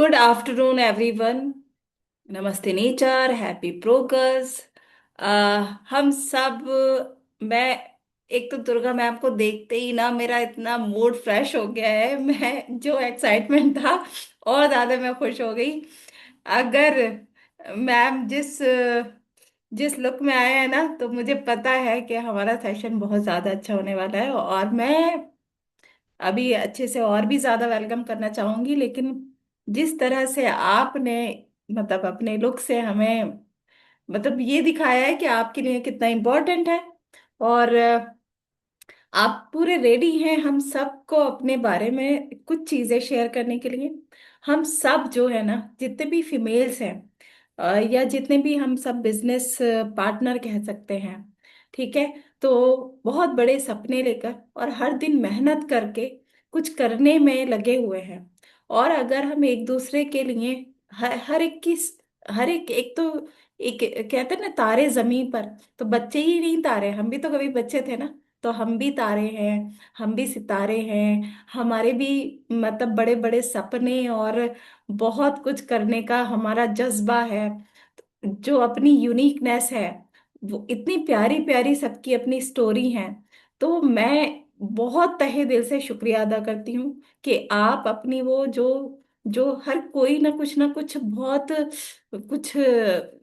Good afternoon everyone. नमस्ते nature, happy progress. हम सब, मैं, एक तो दुर्गा मैम को देखते ही ना मेरा इतना मूड फ्रेश हो गया है। मैं जो एक्साइटमेंट था और ज्यादा मैं खुश हो गई। अगर मैम जिस लुक में आए हैं ना, तो मुझे पता है कि हमारा सेशन बहुत ज्यादा अच्छा होने वाला है। और मैं अभी अच्छे से और भी ज्यादा वेलकम करना चाहूंगी, लेकिन जिस तरह से आपने मतलब अपने लुक से हमें मतलब ये दिखाया है कि आपके लिए कितना इम्पोर्टेंट है। और आप पूरे रेडी हैं हम सबको अपने बारे में कुछ चीजें शेयर करने के लिए। हम सब जो है ना, जितने भी फीमेल्स हैं, या जितने भी हम सब बिजनेस पार्टनर कह सकते हैं, ठीक है, तो बहुत बड़े सपने लेकर और हर दिन मेहनत करके कुछ करने में लगे हुए हैं। और अगर हम एक दूसरे के लिए हर एक की, हर एक तो एक कहते हैं ना तारे जमीन पर, तो बच्चे ही नहीं तारे, हम भी तो कभी बच्चे थे ना। तो हम भी तारे हैं, हम भी सितारे हैं, हमारे भी मतलब बड़े बड़े सपने और बहुत कुछ करने का हमारा जज्बा है। जो अपनी यूनिकनेस है, वो इतनी प्यारी प्यारी सबकी अपनी स्टोरी है। तो मैं बहुत तहे दिल से शुक्रिया अदा करती हूँ कि आप अपनी वो जो जो हर कोई ना कुछ बहुत कुछ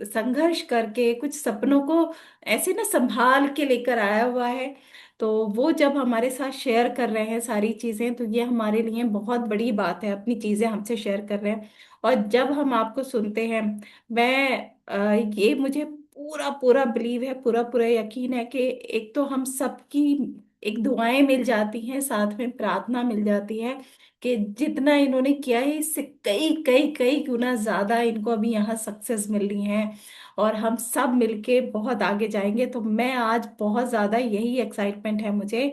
संघर्ष करके कुछ सपनों को ऐसे ना संभाल के लेकर आया हुआ है। तो वो जब हमारे साथ शेयर कर रहे हैं सारी चीजें, तो ये हमारे लिए बहुत बड़ी बात है, अपनी चीजें हमसे शेयर कर रहे हैं। और जब हम आपको सुनते हैं, मैं ये मुझे पूरा पूरा बिलीव है, पूरा पूरा यकीन है कि एक तो हम सबकी एक दुआएं मिल जाती हैं, साथ में प्रार्थना मिल जाती है कि जितना इन्होंने किया है इससे कई कई कई गुना ज्यादा इनको अभी यहाँ सक्सेस मिल रही है। और हम सब मिलके बहुत आगे जाएंगे। तो मैं आज बहुत ज्यादा यही एक्साइटमेंट है मुझे।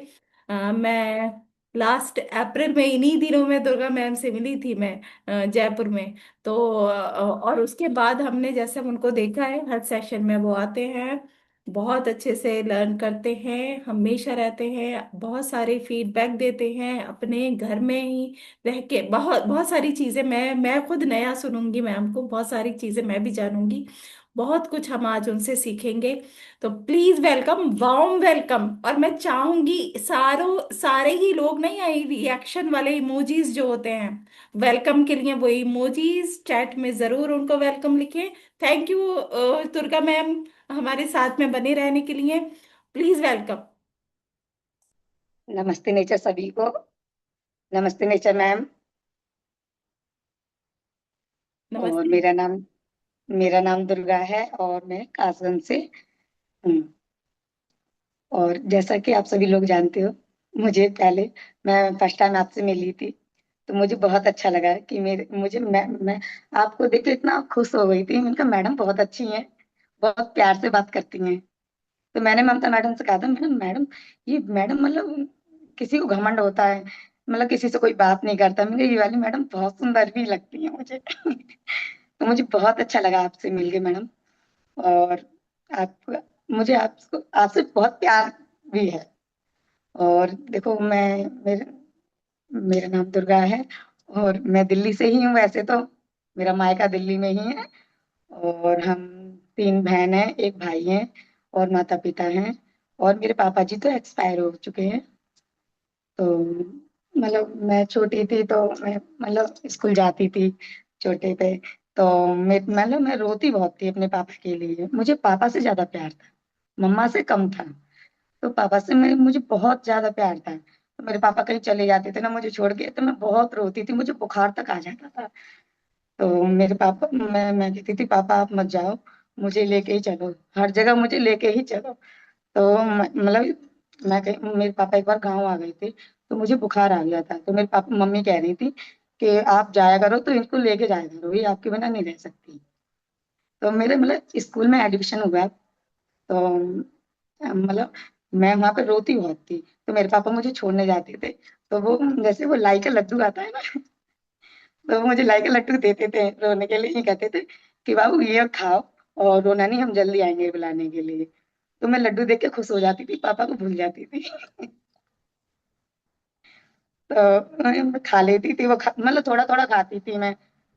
मैं लास्ट अप्रैल में इन्हीं दिनों में दुर्गा मैम से मिली थी मैं, जयपुर में। तो और उसके बाद हमने जैसे उनको देखा है, हर सेशन में वो आते हैं, बहुत अच्छे से लर्न करते हैं, हमेशा रहते हैं, बहुत सारे फीडबैक देते हैं अपने घर में ही रह के। बहुत बहुत सारी चीजें मैं खुद नया सुनूंगी मैम को, बहुत सारी चीजें मैं भी जानूंगी, बहुत कुछ हम आज उनसे सीखेंगे। तो प्लीज वेलकम, वार्म वेलकम। और मैं चाहूंगी सारे ही लोग नहीं आए, रिएक्शन वाले इमोजीज जो होते हैं वेलकम के लिए, वो इमोजीज चैट में जरूर उनको वेलकम लिखें। थैंक यू दुर्गा मैम, हमारे साथ में बने रहने के लिए। Please welcome. नमस्ते नेचर सभी को। नमस्ते नेचर मैम। और नमस्ते। मेरा नाम दुर्गा है और मैं कासगंज से हूँ। और जैसा कि आप सभी लोग जानते हो, मुझे पहले मैं फर्स्ट टाइम आपसे मिली थी, तो मुझे बहुत अच्छा लगा कि मेरे मुझे मैं आपको देख के इतना खुश हो गई थी। मैंने कहा मैडम बहुत अच्छी हैं, बहुत प्यार से बात करती हैं। तो मैंने ममता मैडम से कहा था, मैडम मैडम ये मैडम मतलब किसी को घमंड होता है, मतलब किसी से कोई बात नहीं करता। मैंने ये वाली मैडम बहुत सुंदर भी लगती है मुझे। तो मुझे बहुत अच्छा लगा आपसे मिलके मैडम। और आप मुझे आपको आपसे बहुत प्यार भी है। और देखो मेरे मेरा नाम दुर्गा है और मैं दिल्ली से ही हूँ वैसे तो। मेरा मायका दिल्ली में ही है। और हम तीन बहन हैं, एक भाई है और माता पिता हैं। और मेरे पापा जी तो एक्सपायर हो चुके हैं। तो मतलब मैं छोटी थी तो मैं मतलब स्कूल जाती थी छोटे पे। तो मैं रोती बहुत थी अपने पापा के लिए। मुझे पापा से ज्यादा प्यार था, मम्मा से कम था। तो पापा से मुझे बहुत ज्यादा प्यार था। तो मेरे पापा कहीं चले जाते थे ना मुझे छोड़ के, तो मैं बहुत रोती थी, मुझे बुखार तक आ जाता था। तो मेरे पापा मैं कहती थी पापा आप मत जाओ, मुझे लेके ही चलो, हर जगह मुझे लेके ही चलो। तो मतलब मैं कहीं मेरे पापा एक बार गांव आ गए थे, तो मुझे बुखार आ गया था। तो मेरे पापा मम्मी कह रही थी कि आप जाया करो तो इनको लेके जाया करो, ये आपके बिना नहीं रह सकती। तो मेरे मतलब स्कूल में एडमिशन हुआ। तो मतलब मैं वहां पे रोती बहुत थी। तो मेरे पापा मुझे छोड़ने जाते थे, तो वो जैसे वो लाई का लड्डू आता है ना, तो वो मुझे लाई का लड्डू देते थे रोने के लिए। ये कहते थे कि बाबू ये खाओ और रोना नहीं, हम जल्दी आएंगे बुलाने के लिए। तो मैं लड्डू देख के खुश हो जाती थी, पापा को भूल जाती थी। तो मैं खा लेती थी वो मतलब थोड़ा थोड़ा खाती थी मैं।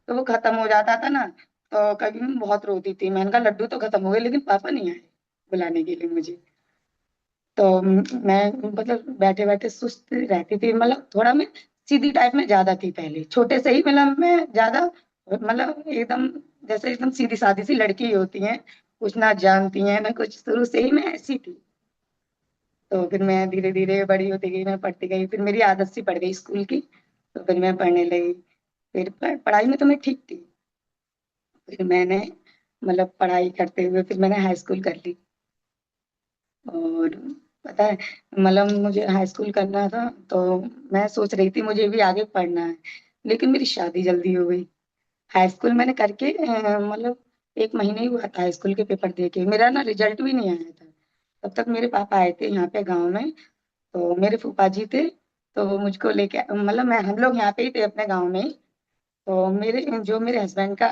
तो वो खत्म हो जाता था ना, तो कभी मैं बहुत रोती थी। मैंने कहा लड्डू तो खत्म हो गए, लेकिन पापा नहीं आए बुलाने के लिए मुझे। तो मैं मतलब बैठे बैठे सुस्त रहती थी, मतलब थोड़ा मैं सीधी टाइप में ज्यादा थी पहले, छोटे से ही मतलब मैं ज्यादा, मतलब एकदम जैसे एकदम सीधी सादी सी लड़की ही होती हैं, कुछ ना जानती हैं ना कुछ, शुरू से ही मैं ऐसी थी। तो फिर मैं धीरे धीरे बड़ी होती गई, मैं पढ़ती गई, फिर मेरी आदत सी पड़ गई स्कूल की, तो फिर मैं पढ़ने लगी। फिर पढ़ाई में तो मैं ठीक थी। फिर मैंने मतलब पढ़ाई करते हुए फिर मैंने हाई स्कूल कर ली। और पता है, मतलब मुझे हाई स्कूल करना था, तो मैं सोच रही थी मुझे भी आगे पढ़ना है, लेकिन मेरी शादी जल्दी हो गई। हाई स्कूल मैंने करके मतलब 1 महीने ही हुआ था हाई स्कूल के पेपर दे के, मेरा ना रिजल्ट भी नहीं आया था। तब तक मेरे पापा आए थे यहाँ पे गाँव में, तो मेरे फूफा जी थे, तो वो मुझको लेके मतलब मैं हम लोग यहाँ पे ही थे अपने गाँव में ही। तो मेरे हस्बैंड का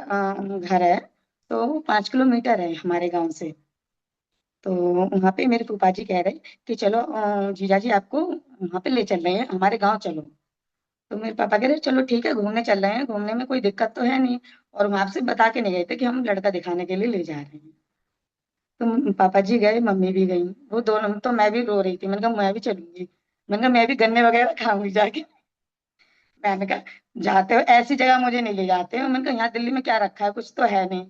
घर है, तो वो 5 किलोमीटर है हमारे गाँव से। तो वहाँ पे मेरे फूफा जी कह रहे कि चलो जीजा जी आपको वहाँ पे ले चल रहे हैं, हमारे गाँव चलो। तो मेरे पापा कह रहे चलो ठीक है, घूमने चल रहे हैं, घूमने में कोई दिक्कत तो है नहीं। और वहां से बता के नहीं गए थे कि हम लड़का दिखाने के लिए ले जा रहे हैं। तो पापा जी गए, मम्मी भी गई, वो दोनों, तो मैं भी रो रही थी, मैंने कहा मैं भी चलूंगी, मैंने कहा मैं भी गन्ने वगैरह खाऊंगी जाके। मैंने कहा जाते हो ऐसी जगह मुझे नहीं ले जाते हो, मैंने कहा यहाँ दिल्ली में क्या रखा है, कुछ तो है नहीं।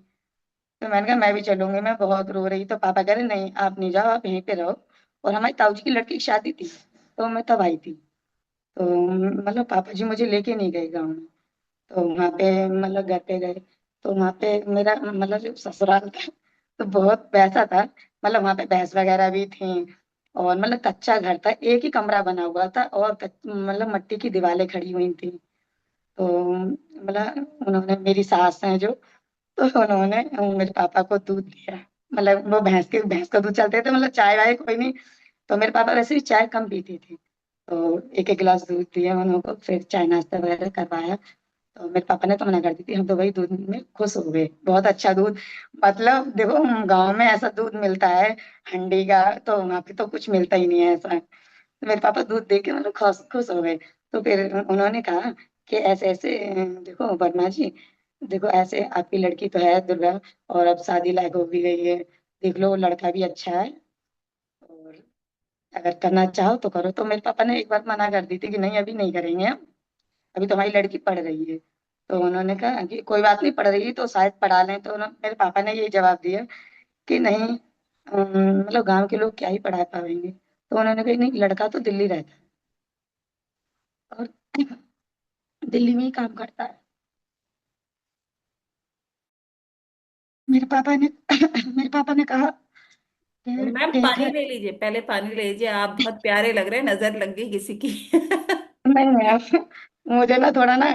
तो मैंने कहा मैं भी चलूंगी, मैं बहुत रो रही। तो पापा कह रहे नहीं आप नहीं जाओ, आप यहीं पे रहो। और हमारी ताऊ जी की लड़की की शादी थी, तो मैं तब आई थी। तो मतलब पापा जी मुझे लेके नहीं गए गाँव में। तो वहाँ पे मतलब घर पे गए, तो वहाँ पे मेरा मतलब जो ससुराल था, तो बहुत वैसा था, मतलब वहाँ पे भैंस वगैरह भी थी। और मतलब कच्चा घर था, एक ही कमरा बना हुआ था, और मतलब मिट्टी की दीवारें खड़ी हुई थी। तो मतलब उन्होंने, मेरी सास हैं जो, तो उन्होंने मेरे पापा को दूध दिया। मतलब वो भैंस का दूध चलते थे, मतलब चाय वाय कोई नहीं। तो मेरे पापा वैसे भी चाय कम पीते थे, तो एक एक गिलास दूध दिया उनको, फिर चाय नाश्ता वगैरह करवाया। तो मेरे पापा ने तो मना कर दी थी, हम तो वही दूध में खुश हो गए, बहुत अच्छा दूध। मतलब देखो गांव में ऐसा दूध मिलता है हंडी का, तो वहां पे तो कुछ मिलता ही नहीं है ऐसा। तो मेरे पापा दूध दे के मतलब खुश खुश हो गए। तो फिर उन्होंने कहा कि ऐसे ऐसे देखो वर्मा जी, देखो ऐसे आपकी लड़की तो है दुर्गा, और अब शादी लायक हो भी गई है, देख लो लड़का भी अच्छा है, और अगर करना चाहो तो करो। तो मेरे पापा ने एक बार मना कर दी थी कि नहीं अभी नहीं करेंगे हम, अभी तो हमारी लड़की पढ़ रही है। तो उन्होंने कहा कि कोई बात नहीं, पढ़ रही है तो शायद पढ़ा लें। तो मेरे पापा ने यही जवाब दिया कि नहीं, मतलब गांव के लोग क्या ही पढ़ा पाएंगे। तो उन्होंने कहा नहीं, लड़का तो दिल्ली रहता है और दिल्ली में ही काम करता है। मेरे पापा ने मेरे पापा ने कहा कि मैम ठीक पानी है। ले लीजिए, पहले पानी ले लीजिए, आप बहुत प्यारे लग रहे हैं, नजर लग गई किसी की। नहीं मैम, मुझे ना थोड़ा ना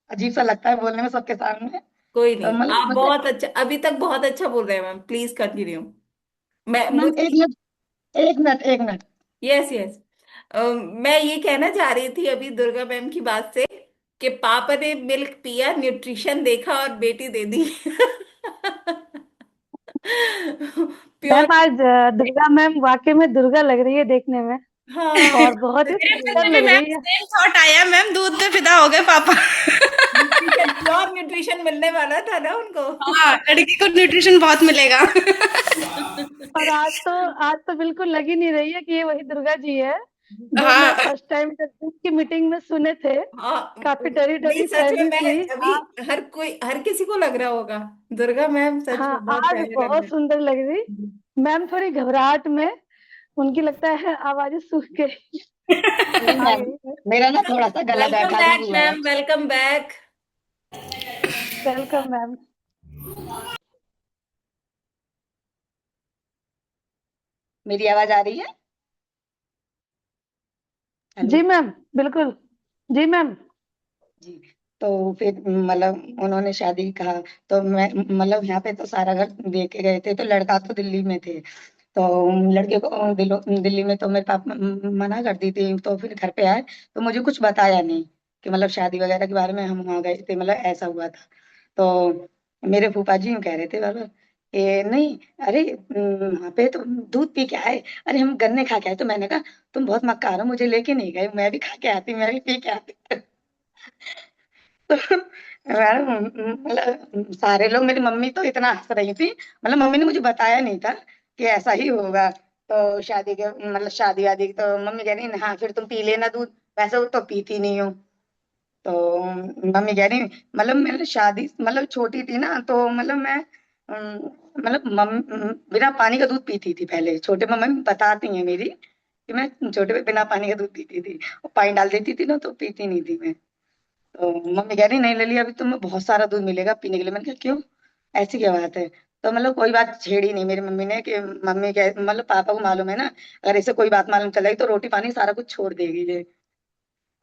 अजीब सा लगता है बोलने में सबके सामने। कोई तो नहीं, मतलब आप मुझे, बहुत अच्छा, अभी तक बहुत अच्छा बोल रहे हैं मैम, प्लीज कंटिन्यू। मैं मैम मुझे, एक मिनट, एक मिनट, एक मिनट। यस यस, मैं ये कहना चाह रही थी अभी दुर्गा मैम की बात से, कि पापा ने मिल्क पिया, न्यूट्रिशन देखा और बेटी दे दी। प्योर। मैम आज दुर्गा मैम वाकई में दुर्गा लग रही है देखने में, हाँ, और बहुत ही मेरे मन सुंदर में भी लग मैम रही है। सेम थॉट आया मैम, दूध पे फिदा हो गए पापा। न्यूट्रिशन, प्योर न्यूट्रिशन मिलने वाला था ना उनको। हाँ, लड़की को न्यूट्रिशन बहुत मिलेगा। और आज तो बिल्कुल लग ही नहीं रही है कि ये वही दुर्गा जी है जो मैं हाँ। फर्स्ट टाइम जब की मीटिंग में सुने थे। हाँ, काफी डरी नहीं डरी सच में, सहमी मैं सी अभी, आज। हर कोई, हर किसी को लग रहा होगा, दुर्गा मैम सच हाँ, में बहुत आज प्यारे लग बहुत रहे सुंदर लग रही। हैं। मैम थोड़ी घबराहट में, उनकी लगता है आवाजें सूख गई, नहीं आ मैम, गई है। मेरा ना थोड़ा सा गला वेलकम बैठा भी बैक हुआ है। Ma'am, welcome back. Welcome ma'am. मेरी आवाज आ रही है? हेलो जी मैम, बिल्कुल। जी मैम। जी। तो फिर मतलब उन्होंने शादी कहा, तो मैं मतलब यहाँ पे तो सारा घर देखे गए थे, तो लड़का तो दिल्ली में थे। तो लड़के को दिल्ली में तो मेरे पापा मना कर दी थी। तो फिर घर पे आए, तो मुझे कुछ बताया नहीं कि मतलब शादी वगैरह के बारे में, हम वहाँ गए थे, मतलब ऐसा हुआ था। तो मेरे फूफा जी यूँ कह रहे थे बाबा, ये नहीं, अरे वहाँ पे तो दूध पी के आए, अरे हम गन्ने खा के आए। तो मैंने कहा तुम बहुत मक्कार हो, मुझे लेके नहीं गए, मैं भी खा के आती, मैं भी पी के आती। तो मतलब सारे लोग, मेरी मम्मी तो इतना हंस रही थी, मतलब मम्मी ने मुझे बताया नहीं था कि ऐसा ही होगा। तो शादी के मतलब शादी वादी तो मम्मी कह रही हाँ फिर तुम पी लेना दूध, वैसे वो तो पीती नहीं हो। तो मम्मी कह रही मतलब मैंने शादी मतलब छोटी थी ना, तो मतलब मैं मतलब बिना पानी का दूध पीती थी पहले, छोटे मम्मी बताती हैं मेरी कि मैं छोटे पे बिना पानी का दूध पीती थी, और पानी डाल देती थी ना तो पीती नहीं थी मैं। तो मम्मी कह रही नहीं ले लिया, अभी तुम्हें बहुत सारा दूध मिलेगा पीने के लिए। मैंने कहा क्यों, ऐसी क्या बात है। तो मतलब कोई बात छेड़ी नहीं मेरी मम्मी ने, कि मम्मी कह मतलब पापा को मालूम है ना, अगर इसे कोई बात मालूम चलेगी तो रोटी पानी सारा कुछ छोड़ देगी ये।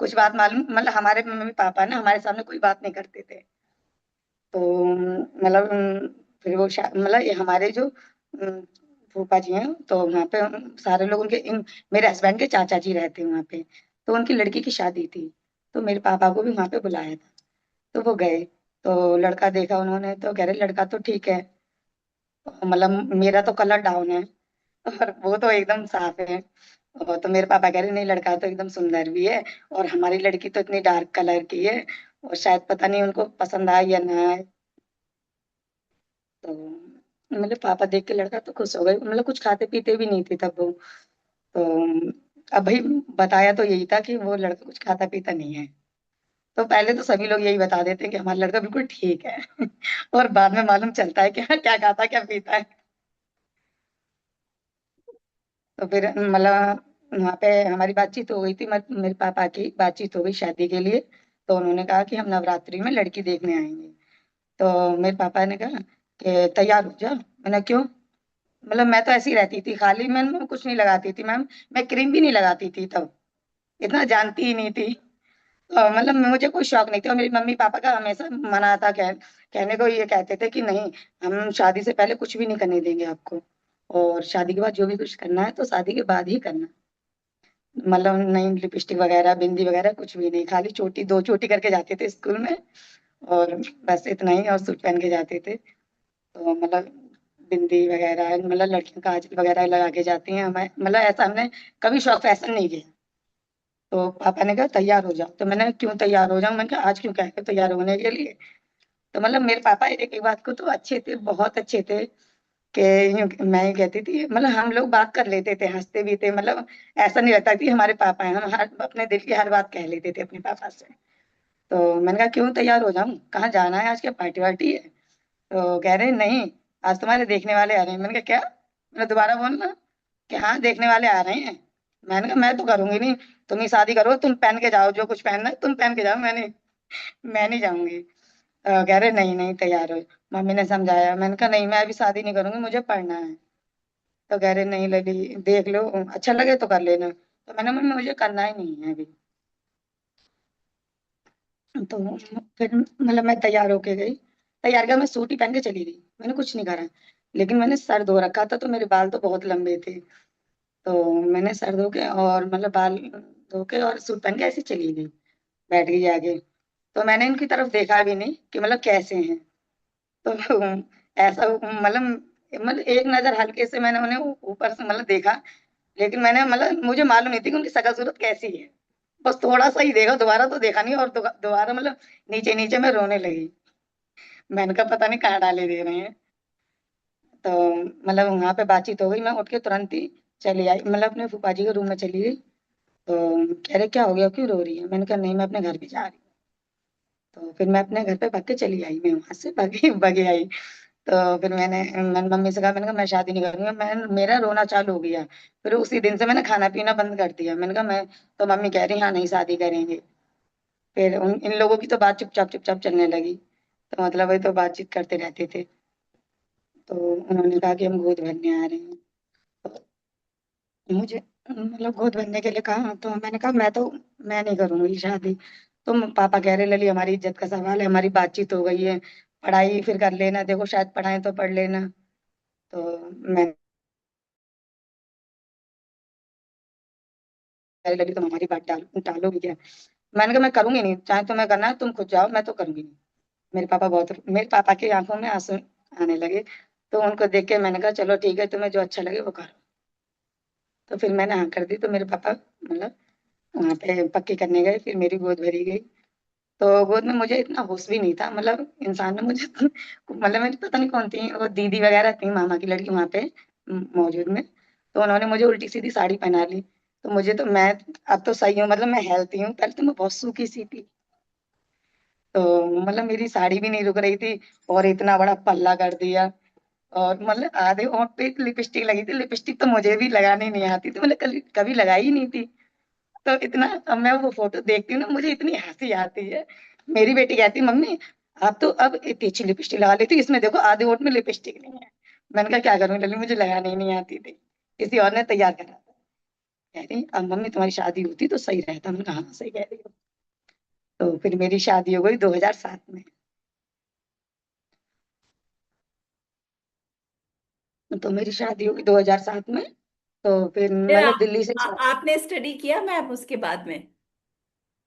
कुछ बात मालूम मतलब हमारे मम्मी पापा ना हमारे सामने कोई बात नहीं करते थे। तो मतलब फिर वो मतलब ये हमारे जो फूफा जी हैं, तो वहाँ पे सारे लोग उनके मेरे हस्बैंड के चाचा जी रहते हैं वहाँ पे। तो उनकी लड़की की शादी थी, तो मेरे पापा को भी वहाँ पे बुलाया था। तो वो गए, तो लड़का देखा उन्होंने, तो कह रहे लड़का तो ठीक है, मतलब मेरा तो कलर डाउन है और वो तो एकदम साफ है। और तो मेरे पापा कह रहे नहीं लड़का तो एकदम सुंदर भी है, और हमारी लड़की तो इतनी डार्क कलर की है, और शायद पता नहीं उनको पसंद आए या ना आए। तो मतलब पापा देख के लड़का तो खुश हो गए, मतलब कुछ खाते पीते भी नहीं थे तब वो। तो अब भाई बताया तो यही था कि वो लड़का कुछ खाता पीता नहीं है। तो पहले तो सभी लोग यही बता देते हैं कि हमारा लड़का बिल्कुल ठीक है और बाद में मालूम चलता है कि हाँ क्या खाता क्या पीता है। तो फिर मतलब वहाँ पे हमारी बातचीत हो गई थी, मेरे पापा की बातचीत हो गई शादी के लिए। तो उन्होंने कहा कि हम नवरात्रि में लड़की देखने आएंगे। तो मेरे पापा ने कहा कि तैयार हो जा। मैंने क्यों, मतलब मैं तो ऐसी रहती थी खाली, मैं कुछ नहीं लगाती थी मैम, मैं क्रीम भी नहीं लगाती थी तब, इतना जानती ही नहीं थी। मतलब मुझे कोई शौक नहीं था, और मेरी मम्मी पापा का हमेशा मना था, कहने को ये कहते थे कि नहीं, हम शादी से पहले कुछ भी नहीं करने देंगे आपको, और शादी के बाद जो भी कुछ करना है तो शादी के बाद ही करना। मतलब नहीं लिपस्टिक वगैरह बिंदी वगैरह कुछ भी नहीं, खाली चोटी दो चोटी करके जाते थे स्कूल में, और बस इतना ही, और सूट पहन के जाते थे। तो मतलब बिंदी वगैरह मतलब लड़कियां काजल वगैरह लगा के जाती हैं, हमें मतलब ऐसा हमने कभी शौक फैशन नहीं किया। तो पापा ने कहा तैयार हो जाओ, तो मैंने क्यों तैयार हो जाऊं, मैंने कहा आज क्यों कह रहे हो तैयार होने के लिए। तो मतलब मेरे पापा एक एक बात को तो अच्छे थे, बहुत अच्छे थे, कि मैं ही कहती थी, मतलब हम लोग बात कर लेते थे, हंसते भी थे, मतलब ऐसा नहीं रहता कि हमारे पापा हैं, हम हर अपने दिल की हर बात कह लेते थे अपने पापा से। तो मैंने कहा क्यों तैयार हो जाऊं, कहाँ जाना है, आज क्या पार्टी वार्टी है। तो कह रहे नहीं, आज तुम्हारे देखने वाले आ रहे हैं। मैंने कहा क्या, मैंने दोबारा बोलना, कि हाँ देखने वाले आ रहे हैं। मैंने कहा मैं तो करूंगी नहीं, तुम ही शादी करो, तुम पहन के जाओ जो कुछ पहनना है तुम पहन के जाओ, मैं नहीं जाऊंगी। कह रहे नहीं नहीं तैयार हो। मम्मी ने समझाया, मैंने कहा नहीं मैं अभी शादी नहीं करूंगी, मुझे पढ़ना है। तो कह रहे नहीं लली देख लो, अच्छा लगे तो कर लेना। तो मैंने मम्मी मुझे करना ही नहीं है अभी। तो फिर मतलब मैं तैयार होके गई, तैयार क्या मैं सूट ही पहन के चली गई, मैंने कुछ नहीं करा। लेकिन मैंने सर धो रखा था, तो मेरे बाल तो बहुत लंबे थे। तो मैंने सर धो के और मतलब बाल धो के और सूट पहन के ऐसे चली गई, बैठ गई आगे। तो मैंने इनकी तरफ देखा भी नहीं कि मतलब कैसे हैं। तो ऐसा मतलब एक नजर हल्के से मैंने उन्हें ऊपर से मतलब देखा, लेकिन मैंने मतलब मुझे मालूम नहीं थी कि उनकी शक्ल सूरत कैसी है। बस थोड़ा सा ही देखा, दोबारा तो देखा नहीं, और दोबारा मतलब नीचे नीचे मैं रोने लगी। मैंने कहा पता नहीं कहाँ डाले दे रहे हैं। तो मतलब वहां पे बातचीत हो गई, मैं उठ के तुरंत ही चली आई, मतलब अपने फूफा जी के रूम में चली गई। तो कह रहे क्या हो गया, क्यों रो रही है। मैंने कहा नहीं मैं अपने घर भी जा रही हूँ। तो फिर मैं अपने घर पे भाग के चली आई, मैं वहां से भागी भागी आई। तो फिर मैंने मम्मी से कहा, मैंने कहा मैं शादी नहीं करूंगी, मेरा रोना चालू हो गया। फिर उसी दिन से मैंने खाना पीना बंद कर दिया। मैंने कहा मैं, तो मम्मी कह रही हाँ नहीं शादी करेंगे। फिर इन लोगों की तो बात चुपचाप चुपचाप चलने लगी, तो मतलब वही तो बातचीत करते रहते थे। तो उन्होंने कहा कि हम गोद भरने आ रहे हैं। तो मुझे मतलब गोद भरने के लिए कहा, तो मैंने कहा मैं नहीं करूंगी शादी। तो पापा कह रहे लली हमारी इज्जत का सवाल है, हमारी बातचीत हो गई है, पढ़ाई फिर कर लेना, देखो शायद पढ़ाएं तो पढ़ लेना। तो मैं कह रही लली तुम हमारी बात टालोगी क्या। मैंने कहा मैं करूंगी नहीं, चाहे तुम्हें करना है तुम खुद जाओ, मैं तो करूंगी नहीं। मेरे पापा की आंखों में आंसू आने लगे। तो उनको देख के मैंने कहा चलो ठीक है, तुम्हें जो अच्छा लगे वो करो। तो फिर मैंने हाँ कर दी, तो मेरे पापा मतलब वहां पे पक्की करने गए, फिर मेरी गोद भरी गई। तो गोद में मुझे इतना होश भी नहीं था, मतलब इंसान ने मुझे मतलब मेरी पता नहीं कौन थी वो दीदी वगैरह थी, मामा की लड़की वहां पे मौजूद में। तो उन्होंने मुझे उल्टी सीधी साड़ी पहना ली। तो मुझे तो मैं अब तो सही हूँ, मतलब मैं हेल्थी हूँ, पहले तो मैं बहुत सूखी सी थी। तो मतलब मेरी साड़ी भी नहीं रुक रही थी, और इतना बड़ा पल्ला कर दिया। और मतलब आधे होंठ पे लिपस्टिक लगी थी, लिपस्टिक तो मुझे भी लगानी नहीं आती थी, मतलब कभी कभी लगाई ही नहीं थी। तो इतना, अब मैं वो फोटो देखती हूँ ना, मुझे इतनी हंसी आती है। मेरी बेटी कहती मम्मी आप तो अब इतनी अच्छी लिपस्टिक लगा लेती, इसमें देखो आधे होंठ में लिपस्टिक नहीं है। मैंने कहा क्या करूँ लली, मुझे लगाने ही नहीं आती थी, किसी और ने तैयार करा था। कह रही अब मम्मी तुम्हारी शादी होती तो सही रहता। मैंने कहा हाँ सही कह रही हो। तो फिर मेरी शादी हो गई 2007 में। तो मेरी शादी हो गई 2007 में। तो फिर फिर मतलब दिल्ली से आपने स्टडी किया मैम उसके बाद में?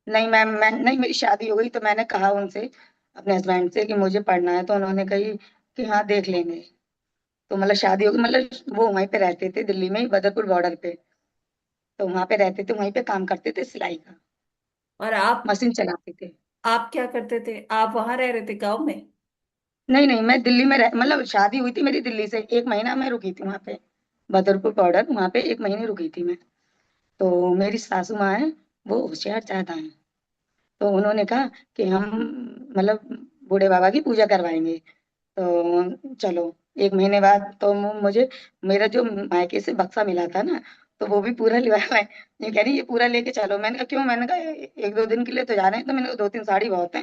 नहीं मैम, मैं नहीं, मेरी शादी हो गई तो मैंने कहा उनसे, अपने हस्बैंड से कि मुझे पढ़ना है, तो उन्होंने कही कि हाँ देख लेंगे। तो मतलब शादी हो गई, मतलब वो वहीं पे रहते थे दिल्ली में ही, बदरपुर बॉर्डर पे। तो वहां पे रहते थे, वहीं पे काम करते थे सिलाई का, और आप मशीन चलाते थे। आप क्या करते थे? आप वहां रह रहे थे गांव में? नहीं नहीं, मैं दिल्ली में मतलब शादी हुई थी मेरी दिल्ली से, 1 महीना मैं रुकी थी वहां पे, बदरपुर बॉर्डर वहां पे 1 महीने रुकी थी मैं। तो मेरी सासू माँ है, वो होशियार ज्यादा है। तो उन्होंने कहा कि हम मतलब बूढ़े बाबा की पूजा करवाएंगे। तो चलो, 1 महीने बाद तो मुझे मेरा जो मायके से बक्सा मिला था ना, तो वो भी पूरा लिया है। ये कह रही ये पूरा लेके चलो। मैंने कहा क्यों? मैंने कहा 1-2 दिन के लिए तो जा रहे हैं, तो मैंने कहा 2-3 साड़ी बहुत है।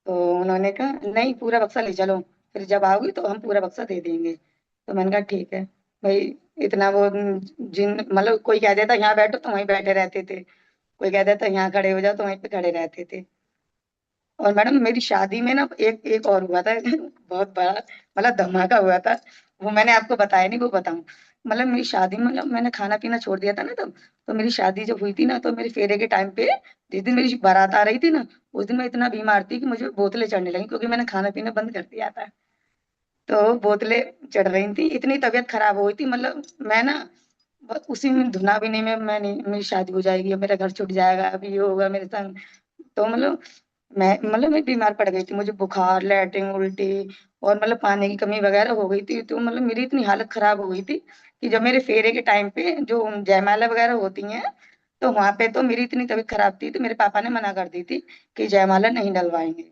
तो उन्होंने कहा नहीं, पूरा बक्सा ले चलो, फिर जब आओगी तो हम पूरा बक्सा दे देंगे। तो मैंने कहा ठीक है भाई। इतना वो जिन मतलब कोई कह देता यहाँ बैठो तो वहीं बैठे रहते थे, कोई कह देता यहाँ खड़े हो जाओ तो वहीं पे खड़े रहते थे। और मैडम मेरी शादी में ना एक एक और हुआ था बहुत बड़ा, मतलब धमाका हुआ था। वो मैंने आपको बताया नहीं, वो बताऊं। मतलब मेरी शादी में, मतलब मैंने खाना पीना छोड़ दिया था ना तब। तो मेरी शादी जब हुई थी ना, तो मेरे फेरे के टाइम पे, जिस दिन मेरी बारात आ रही थी ना, उस दिन मैं इतना बीमार थी कि मुझे बोतलें चढ़ने लगी, क्योंकि मैंने खाना पीना बंद कर दिया था। तो बोतलें चढ़ रही थी, इतनी तबीयत खराब हो गई थी, मतलब मैं ना बस उसी में धुना भी नहीं, मैं नहीं, मेरी शादी हो जाएगी, अब मेरा घर छूट जाएगा, अभी ये होगा मेरे संग। तो मैं बीमार पड़ गई थी, मुझे बुखार, लैट्रिन, उल्टी, और मतलब पानी की कमी वगैरह हो गई थी। तो मतलब मेरी इतनी हालत खराब हो गई थी कि जब मेरे फेरे के टाइम पे जो जयमाला वगैरह होती हैं, तो वहां पे तो मेरी इतनी तबीयत खराब थी, तो मेरे पापा ने मना कर दी थी कि जयमाला नहीं डलवाएंगे।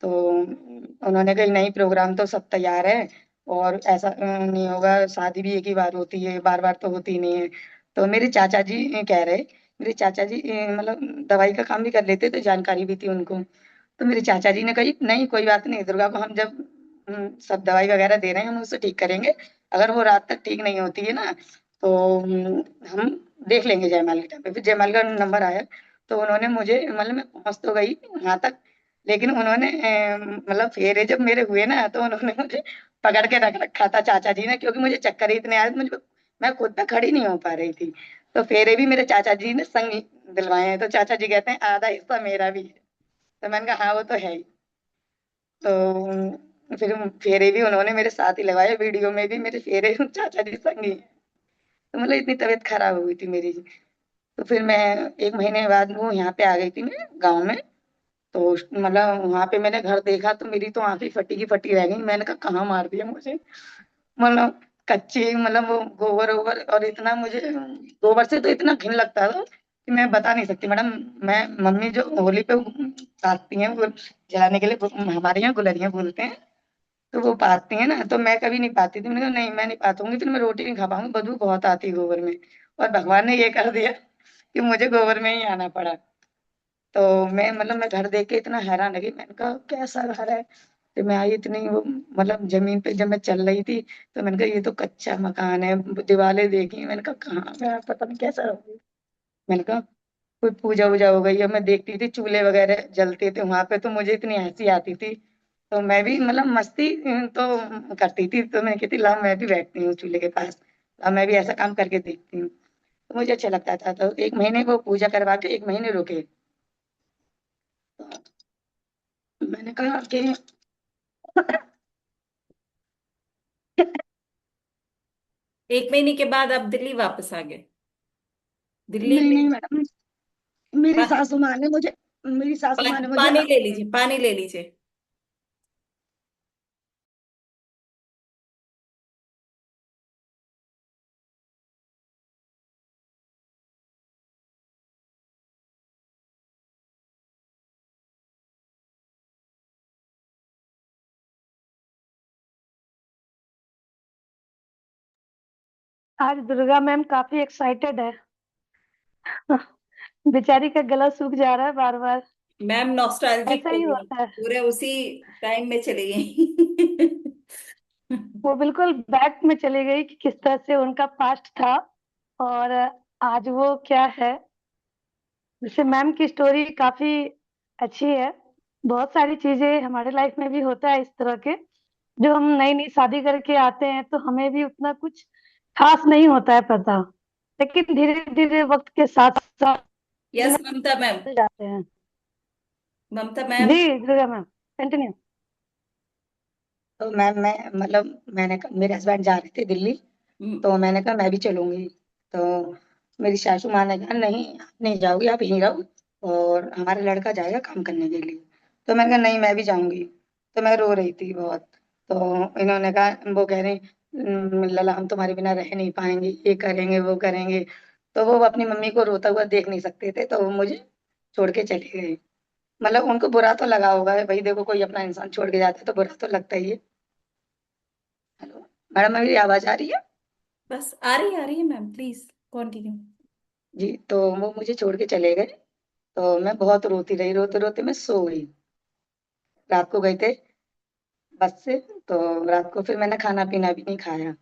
तो उन्होंने कहा नहीं, प्रोग्राम तो सब तैयार है, और ऐसा नहीं होगा, शादी भी एक ही बार होती है, बार बार तो होती नहीं है। तो मेरे चाचा जी कह रहे, मेरे चाचा जी मतलब दवाई का काम भी कर लेते, तो जानकारी भी थी उनको। तो मेरे चाचा जी ने कही नहीं कोई बात नहीं, दुर्गा को हम जब सब दवाई वगैरह दे रहे हैं, हम उससे ठीक करेंगे। अगर वो रात तक ठीक नहीं होती है ना, तो हम देख लेंगे जयमाल के टाइम पे। फिर जयमाल का नंबर आया, तो उन्होंने मुझे, मतलब मैं पहुंच तो गई वहां तक, लेकिन उन्होंने मतलब फेरे जब मेरे हुए ना, तो उन्होंने मुझे पकड़ के रख रखा था चाचा जी ने, क्योंकि मुझे चक्कर ही इतने आए थे, मुझे मैं खुद पे खड़ी नहीं हो पा रही थी। तो फेरे भी मेरे चाचा जी ने संग ही दिलवाए हैं। तो चाचा जी कहते हैं आधा हिस्सा मेरा भी है। तो मैंने कहा हाँ वो तो है ही। तो फिर फेरे भी उन्होंने मेरे साथ ही लगाए, वीडियो में भी मेरे फेरे चाचा जी संग ही हैं। तो मतलब इतनी तबीयत खराब हो गई थी मेरी। तो फिर मैं 1 महीने बाद वो यहाँ पे आ गई थी मैं गाँव में। तो मतलब वहां पे मैंने घर देखा, तो मेरी तो आंखें फटी की फटी रह गई। मैंने कहा कहाँ मार दिया मुझे, मतलब कच्ची, मतलब वो गोबर ओबर, और इतना मुझे गोबर से तो इतना घिन लगता था कि मैं बता नहीं सकती मैडम। मैं मम्मी जो होली पे पाती हैं वो जलाने के लिए, हमारे यहाँ गुलरियां बोलते हैं, तो वो पाती है ना, तो मैं कभी नहीं पाती थी। मैंने कहा नहीं मैं नहीं पातूंगी, फिर मैं रोटी नहीं खा पाऊंगी, बदबू बहुत आती है गोबर में। और भगवान ने ये कर दिया कि मुझे गोबर में ही आना पड़ा। तो मैं घर देख के इतना हैरान लगी, मैंने कहा कैसा घर है। फिर मैं आई इतनी वो, मतलब जमीन पे जब मैं चल रही थी, तो मैंने कहा ये तो कच्चा मकान है, दीवारें देखी, मैंने कहा कहाँ मैं, पता नहीं कैसा होगी। मैंने कहा कोई पूजा वूजा हो गई है। मैं देखती थी चूल्हे वगैरह जलते थे वहां पे, तो मुझे इतनी हंसी आती थी। तो मैं भी मतलब मस्ती तो करती थी, तो मैं कहती ला मैं भी बैठती हूँ चूल्हे के पास, अब मैं भी ऐसा काम करके देखती हूँ। तो मुझे अच्छा लगता था। तो 1 महीने वो पूजा करवा के 1 महीने रुके। तो मैंने कहा कि एक महीने के बाद आप दिल्ली वापस आ गए? दिल्ली नहीं में? नहीं मैडम, मेरी हाँ। सासू माँ ने मुझे मेरी सासू माँ ने मुझे पानी ले लीजिए, पानी ले लीजिए। आज दुर्गा मैम काफी एक्साइटेड है। बेचारी का गला सूख जा रहा है बार बार। मैम नॉस्टैल्जिक ऐसा हो ही गई, होता है। पूरे उसी टाइम में चली गई। वो बिल्कुल बैक में चली गई कि किस तरह से उनका पास्ट था और आज वो क्या है। जैसे मैम की स्टोरी काफी अच्छी है। बहुत सारी चीजें हमारे लाइफ में भी होता है इस तरह के, जो हम नई नई शादी करके आते हैं तो हमें भी उतना कुछ खास नहीं होता है पता, लेकिन धीरे धीरे वक्त के साथ साथ यस ममता मैम। जाते हैं। ममता जी मैम। Durga ma'am, continue. तो मैं मतलब मेरे हस्बैंड जा रहे थे दिल्ली। हम्म, तो मैंने कहा मैं भी चलूंगी। तो मेरी सासू माँ ने कहा नहीं आप नहीं जाओगी, आप यहीं रहो और हमारा लड़का जाएगा काम करने के लिए। तो मैंने कहा नहीं मैं भी जाऊंगी। तो मैं रो रही थी बहुत। तो इन्होंने कहा, वो कह रहे लला हम तुम्हारे बिना रह नहीं पाएंगे, ये करेंगे वो करेंगे। तो वो अपनी मम्मी को रोता हुआ देख नहीं सकते थे, तो वो मुझे छोड़ के चले गए। मतलब उनको बुरा तो लगा होगा भाई, देखो कोई अपना इंसान छोड़ के जाता है तो बुरा तो लगता ही है। हेलो मैडम, मेरी आवाज आ रही है? बस आ रही है मैम, प्लीज कंटिन्यू। जी, तो वो मुझे छोड़ के चले गए। तो मैं बहुत रोती रही, रोते रोते मैं सो गई। रात को गए थे बस से। तो रात को फिर मैंने खाना पीना भी नहीं खाया।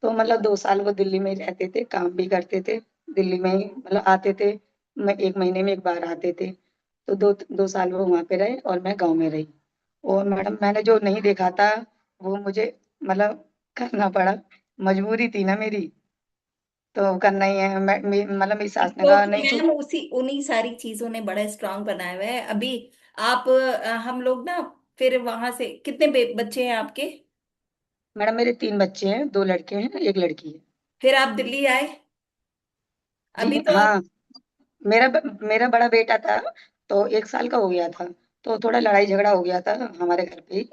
तो मतलब 2 साल वो दिल्ली में ही रहते थे, काम भी करते थे दिल्ली में ही, मतलब आते थे। मैं 1 महीने में एक बार आते थे। तो 2 2 साल वो वहां पे रहे और मैं गांव में रही। और मैडम मैंने जो नहीं देखा था वो मुझे मतलब करना पड़ा। मजबूरी थी ना मेरी, तो करना ही है। मतलब मेरी सास ने कहा क्योंकि नहीं तू। मैम उसी उन्हीं सारी चीजों ने बड़ा स्ट्रांग बनाया हुआ है अभी। आप हम लोग ना, फिर वहां से कितने बच्चे हैं आपके? मैडम मेरे 3 बच्चे हैं, 2 लड़के हैं एक लड़की है। फिर आप दिल्ली आए? जी अभी तो आप। हाँ। मेरा बड़ा बेटा था, तो 1 साल का हो गया था। तो थोड़ा लड़ाई झगड़ा हो गया था हमारे घर पे ही।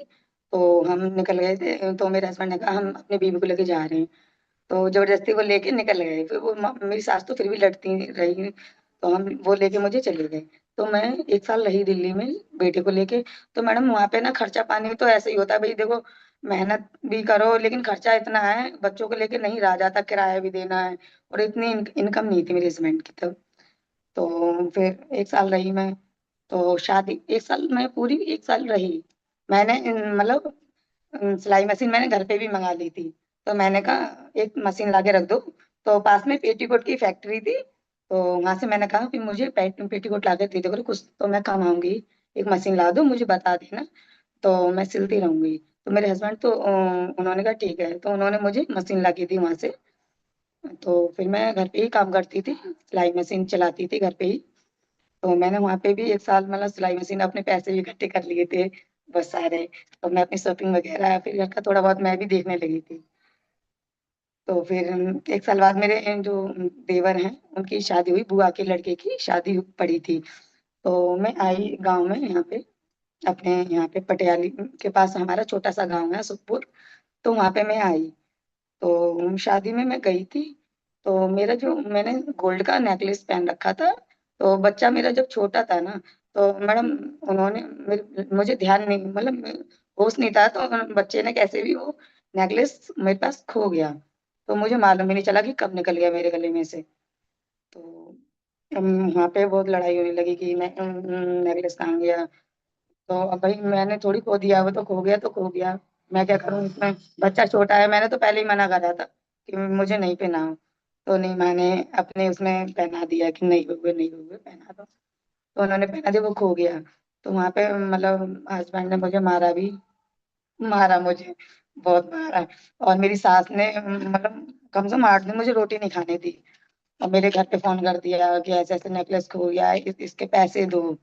तो हम निकल गए थे, तो मेरे हस्बैंड ने कहा हम अपने बीवी को लेके जा रहे हैं। तो जबरदस्ती वो लेके निकल गए। फिर वो मेरी सास तो फिर भी लड़ती रही। तो हम वो लेके मुझे चले गए। तो मैं 1 साल रही दिल्ली में बेटे को लेके। तो मैडम वहां पे ना खर्चा पानी तो ऐसे ही होता है भाई, देखो मेहनत भी करो लेकिन खर्चा इतना है, बच्चों को लेके नहीं रहा जाता, किराया भी देना है। और इतनी इनकम नहीं थी मेरे हस्बैंड की तब। तो फिर 1 साल रही मैं। तो शादी 1 साल मैं पूरी 1 साल रही। मैंने मतलब सिलाई मशीन मैंने घर पे भी मंगा ली थी। तो मैंने कहा एक मशीन ला के रख दो। तो पास में पेटीकोट की फैक्ट्री थी। तो वहां से मैंने कहा कि मुझे पेटीकोट ला के दे दो करो, कुछ तो मैं कमाऊंगी। एक मशीन ला दो मुझे, बता देना तो मैं सिलती रहूंगी। तो मेरे हस्बैंड तो उन्होंने कहा ठीक है, तो उन्होंने मुझे मशीन ला के दी वहां से। तो फिर मैं घर पे ही काम करती थी, सिलाई मशीन चलाती थी घर पे ही। तो मैंने वहां पे भी 1 साल मतलब सिलाई मशीन, अपने पैसे भी इकट्ठे कर लिए थे बस सारे। तो मैं अपनी शॉपिंग वगैरह फिर घर का थोड़ा बहुत मैं भी देखने लगी थी। तो फिर 1 साल बाद मेरे जो देवर हैं उनकी शादी हुई, बुआ के लड़के की शादी पड़ी थी। तो मैं आई गांव में यहाँ पे, अपने यहाँ पे पटियाली के पास हमारा छोटा सा गांव है सुखपुर। तो वहां पे मैं आई। तो शादी में मैं गई थी। तो मेरा जो मैंने गोल्ड का नेकलेस पहन रखा था। तो बच्चा मेरा जब छोटा था ना, तो मैडम उन्होंने मुझे ध्यान नहीं, मतलब होश नहीं था, तो बच्चे ने कैसे भी वो नेकलेस मेरे पास खो गया। तो मुझे मालूम ही नहीं चला कि कब निकल गया मेरे गले में से। तो वहां पे बहुत लड़ाई होने लगी कि मैं नेकलेस कहाँ गया। तो अब भाई मैंने थोड़ी खो दिया, वो तो खो गया तो खो गया। मैं क्या करूं इसमें, बच्चा छोटा है, मैंने तो पहले ही मना करा था कि मुझे नहीं पहनाओ। तो नहीं, मैंने अपने उसमें पहना दिया कि नहीं हुए नहीं हुए पहना दो। तो उन्होंने पहना दिया, वो खो गया। तो वहां पे मतलब हस्बैंड ने मुझे मारा भी, मारा मुझे, बहुत मारा। और मेरी सास ने मतलब कम से कम 8 दिन मुझे रोटी नहीं खाने दी। और मेरे घर पे फोन कर दिया कि ऐसे ऐसे नेकलेस खो गया है, इसके पैसे दो।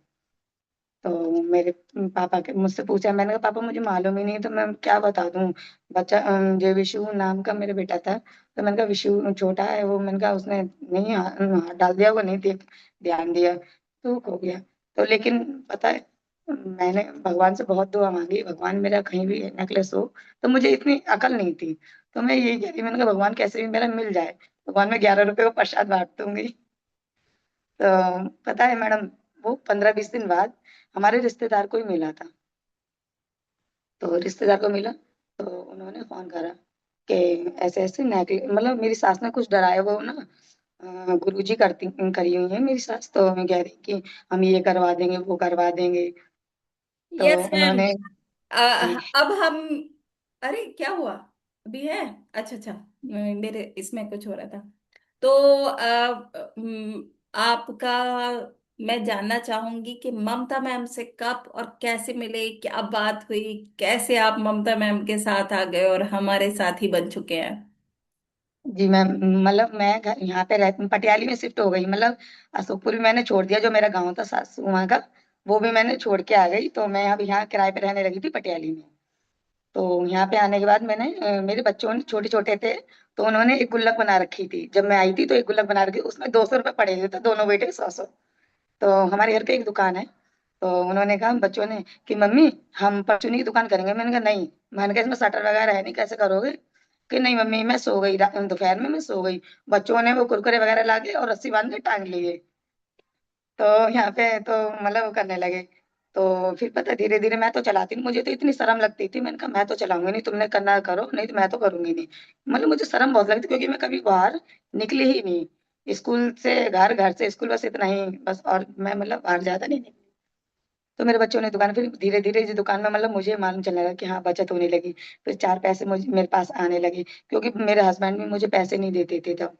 तो मेरे पापा के मुझसे पूछा, मैंने कहा पापा मुझे मालूम ही नहीं, तो मैं क्या बता दूं। बच्चा जो विशु नाम का मेरा बेटा था, तो मैंने कहा विशु छोटा है वो, मैंने कहा उसने नहीं हाथ डाल दिया, वो नहीं देख ध्यान दिया तो खो गया। तो लेकिन पता है, मैंने भगवान से बहुत दुआ मांगी, भगवान मेरा कहीं भी नेकलेस हो। तो मुझे इतनी अकल नहीं थी, तो मैं यही कह रही, मैंने कहा भगवान कैसे भी मेरा मिल जाए, भगवान में 11 रुपए को प्रसाद बांट दूंगी। तो पता है मैडम, वो 15-20 दिन बाद हमारे रिश्तेदार को ही मिला था। तो रिश्तेदार को मिला, तो उन्होंने फोन करा कि ऐसे ऐसे नेकलेस, मतलब मेरी सास ने कुछ डराया, वो ना गुरुजी करती करी हुई है मेरी सास, तो मैं कह रही कि हम ये करवा देंगे वो करवा देंगे। तो यस मैम। उन्होंने, जी अब हम, अरे क्या हुआ, अभी है? अच्छा अच्छा, मेरे इसमें कुछ हो रहा था। तो आपका, मैं जानना चाहूंगी कि ममता मैम से कब और कैसे मिले, क्या बात हुई, कैसे आप ममता मैम के साथ आ गए और हमारे साथ ही बन चुके हैं? जी मैम, मतलब मैं यहाँ पे पटियाली में शिफ्ट हो गई, मतलब अशोकपुर भी मैंने छोड़ दिया, जो मेरा गांव था सासू वहाँ का, वो भी मैंने छोड़ के आ गई। तो मैं अब यहाँ किराए पे रहने लगी थी पटियाली में। तो यहाँ पे आने के बाद मैंने मेरे बच्चों ने छोटे छोटे थे, तो उन्होंने एक गुल्लक बना रखी थी। जब मैं आई थी तो एक गुल्लक बना रखी, उसमें 200 रुपये पड़े हुए थे, दोनों बेटे 100-100। तो हमारे घर पे एक दुकान है, तो उन्होंने कहा बच्चों ने कि मम्मी हम परचूनी की दुकान करेंगे। मैंने कहा नहीं, मैंने कहा इसमें शटर वगैरह है नहीं, कैसे करोगे? कि नहीं मम्मी, मैं सो गई, दोपहर में मैं सो गई, बच्चों ने वो कुरकुरे वगैरह ला के और रस्सी बांध के टांग लिए। तो यहाँ पे तो मतलब वो करने लगे। तो फिर पता, धीरे धीरे मैं तो चलाती नहीं, मुझे तो इतनी शर्म लगती थी, मैंने कहा मैं तो चलाऊंगी नहीं, तुमने करना करो, नहीं तो मैं तो करूंगी नहीं। मतलब मुझे शर्म बहुत लगती, क्योंकि मैं कभी बाहर निकली ही नहीं, स्कूल से घर, घर से स्कूल, बस इतना ही बस, और मैं मतलब बाहर ज्यादा नहीं निकली। तो मेरे बच्चों ने दुकान, फिर धीरे धीरे इस दुकान में मतलब मुझे मालूम चलने लगा कि हाँ बचत होने लगी। फिर चार पैसे मुझे मेरे पास आने लगे, क्योंकि मेरे हस्बैंड भी मुझे पैसे नहीं देते थे तब,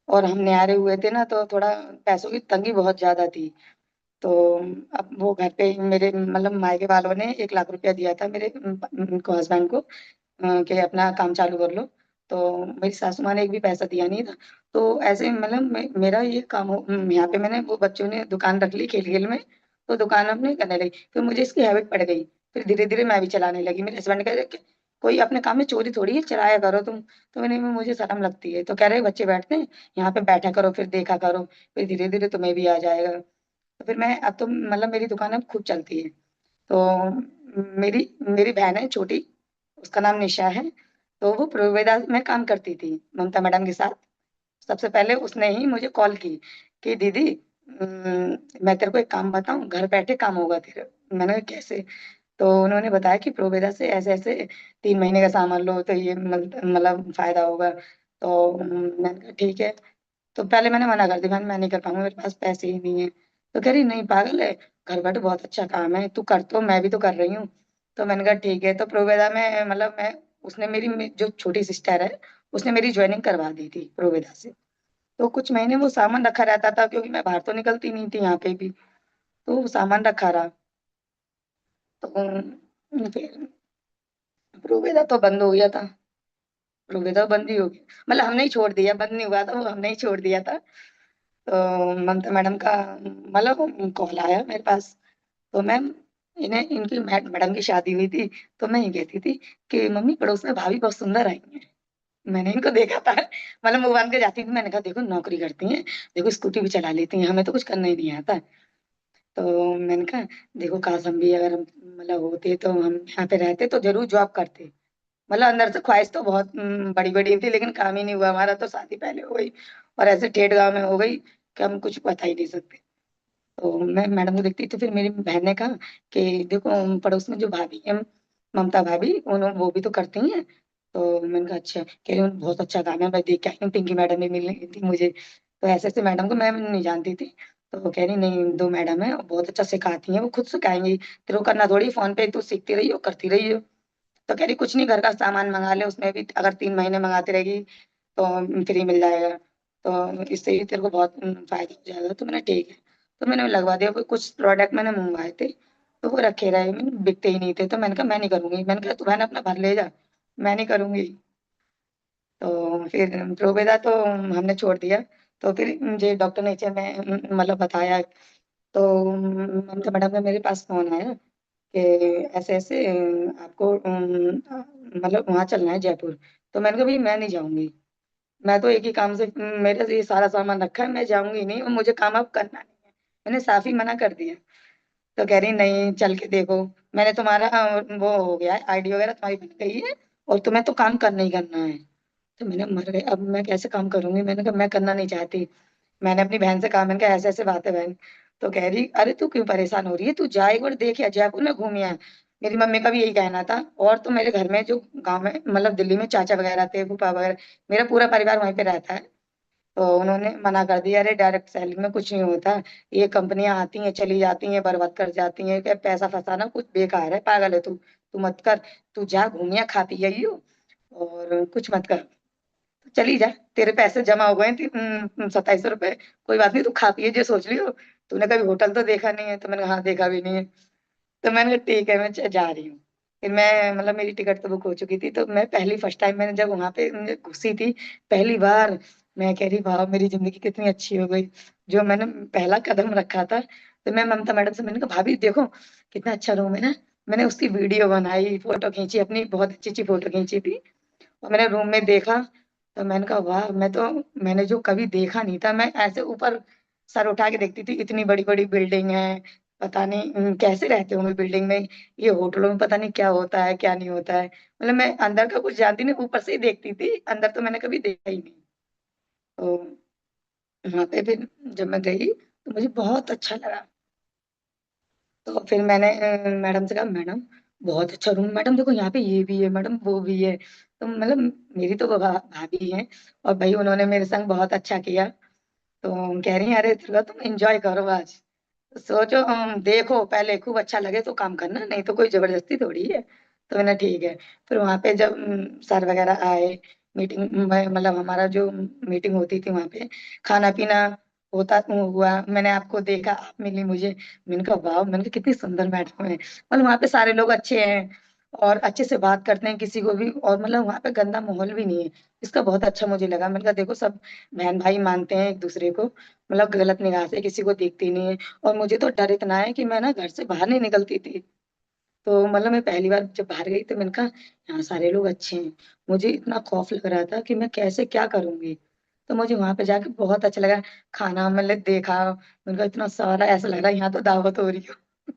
और हम न्यारे हुए थे ना, तो थोड़ा पैसों की तंगी बहुत ज्यादा थी। तो अब वो घर पे मेरे मतलब मायके वालों ने 1 लाख रुपया दिया था मेरे को, हस्बैंड को, कि अपना काम चालू कर लो। तो मेरी सासू माँ ने एक भी पैसा दिया नहीं था। तो ऐसे मतलब मेरा ये काम यहाँ पे मैंने, वो बच्चों ने दुकान रख ली खेल खेल में, तो दुकान अपने करने लगी, फिर मुझे इसकी हैबिट पड़ गई। फिर धीरे धीरे मैं भी चलाने लगी। मेरे हस्बैंड कह रहे कि कोई अपने काम में चोरी थोड़ी है, चलाया करो तुम। तो मैंने, मुझे शर्म लगती है, तो कह रहे बच्चे बैठते हैं यहाँ पे, बैठा करो फिर देखा करो, फिर धीरे धीरे तुम्हें भी आ जाएगा। तो फिर मैं, अब तो मतलब मेरी दुकान अब खूब चलती है। तो मेरी मेरी बहन है छोटी, उसका नाम निशा है। तो वो प्रोवेदा में काम करती थी ममता मैडम के साथ। सबसे पहले उसने ही मुझे कॉल की कि दीदी, मैं तेरे को एक काम बताऊं, घर बैठे काम होगा तेरे। मैंने कहा कैसे? तो उन्होंने बताया कि प्रोवेदा से ऐसे ऐसे 3 महीने का सामान लो तो ये मतलब फायदा होगा। तो मैंने कहा ठीक है। तो पहले मैंने मना कर दिया, मैं नहीं कर पाऊंगा, मेरे पास पैसे ही नहीं है। तो कह रही नहीं पागल है, घर बैठे बहुत अच्छा काम है, तू कर, तो मैं भी तो कर रही हूँ। तो मैंने कहा ठीक है। तो प्रोवेदा में मतलब मैं, उसने जो छोटी सिस्टर है, उसने मेरी ज्वाइनिंग करवा दी थी प्रोवेदा से। तो कुछ महीने वो सामान रखा रहता था, क्योंकि मैं बाहर तो निकलती नहीं थी यहाँ पे भी, तो वो सामान रखा रहा। तो फिर प्रोवेदा तो बंद हो गया था, प्रोवेदा बंद ही हो गया, मतलब हमने ही छोड़ दिया, बंद नहीं हुआ था, वो हमने ही छोड़ दिया था। तो ममता मैडम का मतलब कॉल आया मेरे पास। तो मैम, इन्हें इनकी मैडम की शादी हुई थी। तो मैं ये कहती थी कि मम्मी पड़ोस में भाभी बहुत सुंदर आई हैं, मैंने इनको देखा था, मतलब मुंह बांध के जाती थी, मैंने कहा देखो नौकरी करती हैं, देखो स्कूटी भी चला लेती हैं, हमें तो कुछ करना ही नहीं आता। तो मैंने कहा देखो काश हम भी अगर हम मतलब होते, तो हम यहाँ पे रहते तो जरूर जॉब करते। मतलब अंदर से ख्वाहिश तो बहुत बड़ी बड़ी थी, लेकिन काम ही नहीं हुआ हमारा, तो शादी पहले हो गई, और ऐसे ठेठ गांव में हो गई कि हम कुछ बता ही नहीं सकते। तो मैं मैडम को देखती, तो फिर मेरी बहन ने कहा कि देखो पड़ोस में जो भाभी है, ममता भाभी, उन्होंने वो भी तो करती हैं। तो मैंने कहा अच्छा, कह रही उन्होंने बहुत अच्छा काम है, मैं देख के आई हूँ, पिंकी मैडम भी मिलने गई थी मुझे। तो ऐसे ऐसे मैडम को मैं नहीं जानती थी। तो कह रही नहीं, 2 मैडम है और बहुत अच्छा सिखाती हैं, वो खुद सिखाएंगी, तेरे को करना थोड़ी, फोन पे तू सीखती रही हो, करती रही हो। तो कह रही कुछ नहीं, घर का सामान मंगा ले, उसमें भी अगर 3 महीने मंगाती रहेगी तो फ्री मिल जाएगा, तो इससे ही तेरे को बहुत फायदा हो जाएगा। तो मैंने ठीक है। तो मैंने लगवा दिया, कुछ प्रोडक्ट मैंने मंगवाए थे, तो वो रखे रहे, मैंने बिकते ही नहीं थे। तो मैंने कहा मैं नहीं करूंगी, मैंने कहा तू बहन अपना भर ले जा, मैं नहीं करूंगी। तो फिर प्रोवेदा तो हमने छोड़ दिया। तो फिर मुझे डॉक्टर ने मतलब बताया। तो ममता मैडम का मेरे पास फोन आया कि ऐसे ऐसे आपको मतलब वहां चलना है जयपुर। तो मैंने कहा भाई मैं नहीं जाऊंगी, मैं तो एक ही काम से, मेरे से ये सारा सामान रखा है, मैं जाऊंगी नहीं, और मुझे काम अब करना नहीं है, मैंने साफ ही मना कर दिया। तो कह रही नहीं चल के देखो, मैंने तुम्हारा वो हो गया है, आईडी वगैरह तुम्हारी बन गई है, और तुम्हें तो काम करना ही करना है। तो मैंने मर गई, अब मैं कैसे काम करूंगी, मैंने कहा मैं करना नहीं चाहती। मैंने अपनी बहन से कहा, मैंने कहा ऐसे ऐसे बात है बहन। तो कह रही अरे तू क्यों परेशान हो रही है, तू जा एक बार देख या जयपुर में घूम आ। मेरी मम्मी का भी यही कहना था। और तो मेरे घर में जो गांव में मतलब दिल्ली में चाचा वगैरह थे, फूफा वगैरह, मेरा पूरा परिवार वहीं पे रहता है। तो उन्होंने मना कर दिया, अरे डायरेक्ट सैलरी में कुछ नहीं होता, ये कंपनियां आती हैं चली जाती हैं बर्बाद कर जाती हैं, क्या पैसा फंसाना कुछ बेकार है, पागल है तू, तू मत कर, तू जा घूमिया खाती यही हो और कुछ मत कर, तो चली जा, तेरे पैसे जमा हो गए 2700 रुपए, कोई बात नहीं, तू खा पिए जो सोच लियो, तूने कभी होटल तो देखा नहीं है। तो मैंने कहा, हाँ देखा भी नहीं है। तो मैंने कहा ठीक है, मैं जा रही हूँ। फिर मैं मतलब मेरी टिकट तो बुक हो चुकी थी, तो मैं पहली फर्स्ट टाइम मैंने जब वहां पे घुसी थी पहली बार, मैं कह रही वाह मेरी जिंदगी कितनी अच्छी हो गई, जो मैंने पहला कदम रखा था। तो मैं ममता मैडम से मैंने कहा भाभी देखो कितना अच्छा रूम है ना। मैंने उसकी वीडियो बनाई, फोटो खींची, अपनी बहुत अच्छी अच्छी फोटो खींची थी। और मैंने रूम में देखा, तो मैंने कहा वाह, मैंने जो कभी देखा नहीं था, मैं ऐसे ऊपर सर उठा के देखती थी, इतनी बड़ी बड़ी बिल्डिंग है, पता नहीं कैसे रहते होंगे बिल्डिंग में, ये होटलों में पता नहीं क्या होता है क्या नहीं होता है, मतलब मैं अंदर का कुछ जानती नहीं, ऊपर से ही देखती थी, अंदर तो मैंने कभी देखा ही नहीं। तो वहां पे फिर जब मैं गई तो मुझे बहुत अच्छा लगा। तो फिर मैंने मैडम से कहा, मैडम बहुत अच्छा रूम, मैडम देखो यहाँ पे ये भी है, मैडम वो भी है। तो मतलब मेरी तो भाभी है, और भाई उन्होंने मेरे संग बहुत अच्छा किया। तो कह रही हैं अरे दुर्गा तुम एंजॉय करो आज, सोचो देखो पहले खूब अच्छा लगे तो काम करना, नहीं तो कोई जबरदस्ती थोड़ी है। तो मैंने ठीक है। फिर वहां पे जब सर वगैरह आए, मीटिंग में मतलब हमारा जो मीटिंग होती थी वहां पे, खाना पीना होता हुआ, मैंने आपको देखा, आप मिली मुझे, मैंने कहा वाह, मैंने कहा कितनी सुंदर मैडम है, मतलब वहां पे सारे लोग अच्छे हैं और अच्छे से बात करते हैं किसी को भी, और मतलब वहां पे गंदा माहौल भी नहीं है, इसका बहुत अच्छा मुझे लगा। मैंने कहा देखो सब बहन भाई मानते हैं एक दूसरे को, मतलब गलत निगाह से किसी को देखती नहीं है। और मुझे तो डर इतना है कि मैं ना घर से बाहर नहीं निकलती थी। तो मतलब मैं पहली बार जब बाहर गई तो मैंने कहा यहाँ सारे लोग अच्छे हैं, मुझे इतना खौफ लग रहा था कि मैं कैसे क्या करूंगी। तो मुझे वहां पे जाके बहुत अच्छा लगा। खाना मैंने देखा, मैंने कहा इतना सारा, ऐसा लग रहा है यहाँ तो दावत हो रही हो।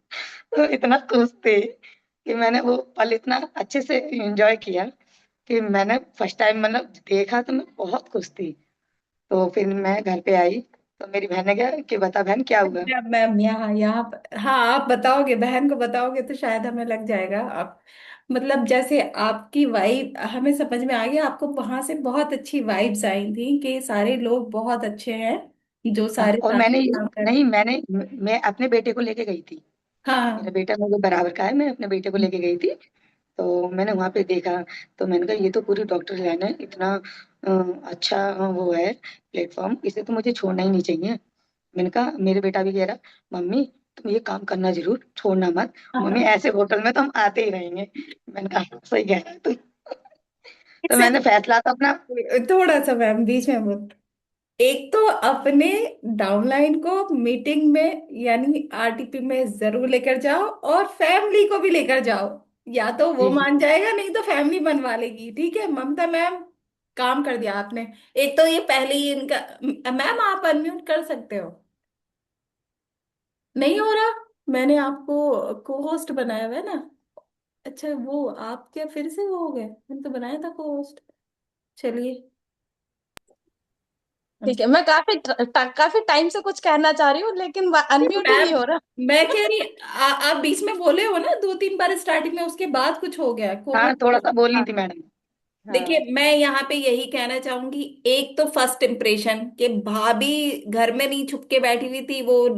तो इतना खुश थे कि मैंने वो पल इतना अच्छे से एंजॉय किया कि मैंने फर्स्ट टाइम मतलब देखा तो मैं बहुत खुश थी। तो फिर मैं घर पे आई, तो मेरी बहन ने कहा कि बता बहन क्या हुआ। अच्छा मैम, हाँ आप बताओगे, बहन को बताओगे तो शायद हमें लग जाएगा। आप मतलब जैसे आपकी वाइब हमें समझ में आ गया, आपको वहां से बहुत अच्छी वाइब्स आई थी कि सारे लोग बहुत अच्छे हैं जो हाँ सारे और साथ मैंने में काम कर रहे नहीं हैं। मैं अपने बेटे को लेके गई थी, मेरा हाँ। बेटा मेरे बराबर का है, मैं अपने बेटे को लेके गई थी। तो मैंने वहां पे देखा, तो मैंने कहा ये तो पूरी डॉक्टर लाइन है, इतना अच्छा वो है प्लेटफॉर्म, इसे तो मुझे छोड़ना ही नहीं चाहिए। मैंने कहा, मेरे बेटा भी कह रहा मम्मी तुम ये काम करना जरूर, छोड़ना मत, मम्मी हाँ। ऐसे होटल में तो हम आते ही रहेंगे। मैंने कहा "हाँ, सही कह रहा है तू"। तो इससे मैंने फैसला तो अपना। थोड़ा सा मैम बीच में मत, एक तो अपने डाउनलाइन को मीटिंग में यानी आरटीपी में जरूर लेकर जाओ, और फैमिली को भी लेकर जाओ, या तो वो जी जी। मान जाएगा नहीं तो फैमिली बनवा लेगी। ठीक है ममता मैम, काम कर दिया आपने। एक तो ये पहले ही इनका, मैम आप अनम्यूट कर सकते हो। नहीं हो रहा, मैंने आपको को होस्ट बनाया हुआ है ना। अच्छा वो आप क्या फिर से वो हो गए, मैंने तो बनाया था को होस्ट। चलिए। ठीक है, मैं काफी टाइम से कुछ कहना चाह रही हूँ लेकिन अनम्यूट ही मैम नहीं हो रहा। मैं कह रही, आप बीच में बोले हो ना 2-3 बार स्टार्टिंग में, उसके बाद कुछ हो गया हाँ थोड़ा को। सा बोलनी हाँ। थी मैडम। देखिए हाँ। मैं यहाँ पे यही कहना चाहूंगी, एक तो फर्स्ट इम्प्रेशन कि भाभी घर में नहीं छुप के बैठी हुई थी, वो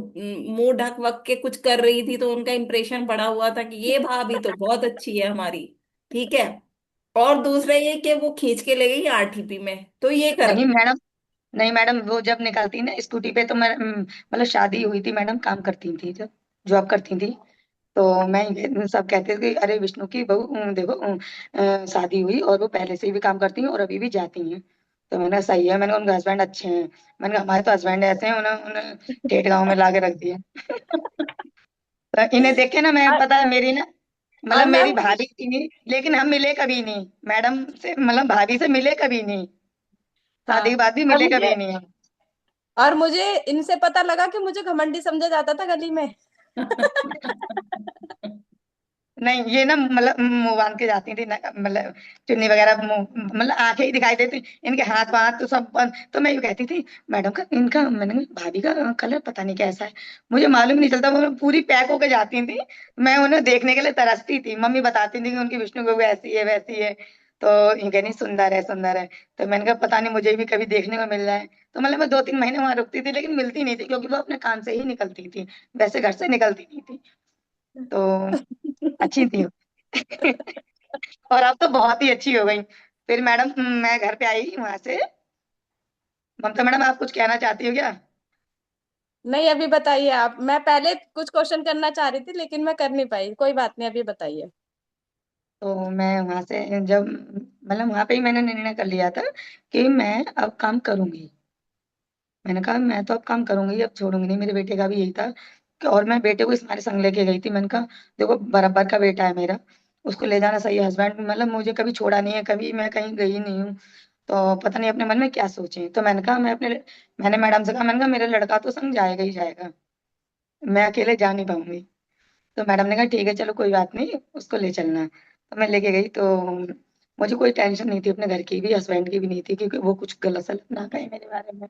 मुंह ढक वक के कुछ कर रही थी, तो उनका इम्प्रेशन पड़ा हुआ था कि ये भाभी तो बहुत अच्छी है हमारी। ठीक है। और दूसरा ये कि वो खींच के ले गई आरटीपी में, तो ये कर। नहीं मैडम, नहीं मैडम, वो जब निकलती ना स्कूटी पे तो मैं मतलब शादी हुई थी मैडम, काम करती थी जब, जॉब करती थी। तो मैं सब कहते थे कि अरे विष्णु की बहू देखो शादी हुई और वो पहले से भी काम करती हैं और अभी भी जाती हैं। तो मैंने कहा, सही है, मैंने कहा, उनके हस्बैंड अच्छे हैं। मैंने कहा हमारे तो हस्बैंड ऐसे हैं, उन्हें उन्हें ठेठ गाँव में ला के रख दिया। तो इन्हें देखे ना, मैं और, पता है मेरी ना, मतलब और मेरी मैम भाभी थी नहीं, लेकिन हम मिले कभी नहीं मैडम से, मतलब भाभी से मिले कभी नहीं, हाँ, शादी के बाद भी और मिले मुझे कभी नहीं हम। और मुझे इनसे पता लगा कि मुझे घमंडी समझा जाता था गली में। नहीं, ये ना मतलब मुंह बांध के जाती थी ना, मतलब चुन्नी वगैरह मुंह, मतलब आंखें ही दिखाई देती, इनके हाथ वाथ तो सब बंद। तो मैं यूं कहती थी, मैडम का इनका, मैंने कहा, भाभी का कलर पता नहीं कैसा है, मुझे मालूम नहीं चलता, वो पूरी पैक होके जाती थी। मैं उन्हें देखने के लिए तरसती थी, मम्मी बताती थी कि उनकी विष्णु बहू ऐसी है वैसी है। तो ये कहनी सुंदर है सुंदर है। तो मैंने कहा पता नहीं मुझे भी कभी देखने को मिल जाए। तो मतलब मैं 2-3 महीने वहां रुकती थी, लेकिन मिलती नहीं थी, क्योंकि वो अपने काम से ही निकलती थी, वैसे घर से निकलती नहीं थी। तो अच्छी थी। और अब तो बहुत ही अच्छी हो गई। फिर मैडम मैं घर पे आई वहां से। ममता मैडम, आप कुछ कहना चाहती हो क्या? नहीं, अभी बताइए आप। मैं पहले कुछ क्वेश्चन करना चाह रही थी लेकिन मैं कर नहीं पाई। कोई बात नहीं, अभी बताइए। तो मैं वहां से जब, मतलब वहां पे ही मैंने निर्णय कर लिया था कि मैं अब काम करूंगी। मैंने कहा मैं तो अब काम करूंगी, अब छोड़ूंगी नहीं। मेरे बेटे का भी यही था और मैं बेटे को इस मारे संग लेके गई थी। मैंने कहा देखो, बराबर का बेटा है मेरा, उसको ले जाना सही है। हस्बैंड मतलब मुझे कभी छोड़ा नहीं है, कभी मैं कहीं गई नहीं हूँ। तो पता नहीं अपने मन में क्या सोचे। तो मैंने कहा मैंने मैडम से कहा, मैंने कहा मेरा लड़का तो संग जाएगा ही जाएगा, मैं अकेले जा नहीं पाऊंगी। तो मैडम ने कहा ठीक है चलो कोई बात नहीं, उसको ले चलना। तो मैं लेके गई। तो मुझे कोई टेंशन नहीं थी अपने घर की भी, हस्बैंड की भी नहीं थी, क्योंकि वो कुछ गलत सलत ना कहे मेरे बारे में।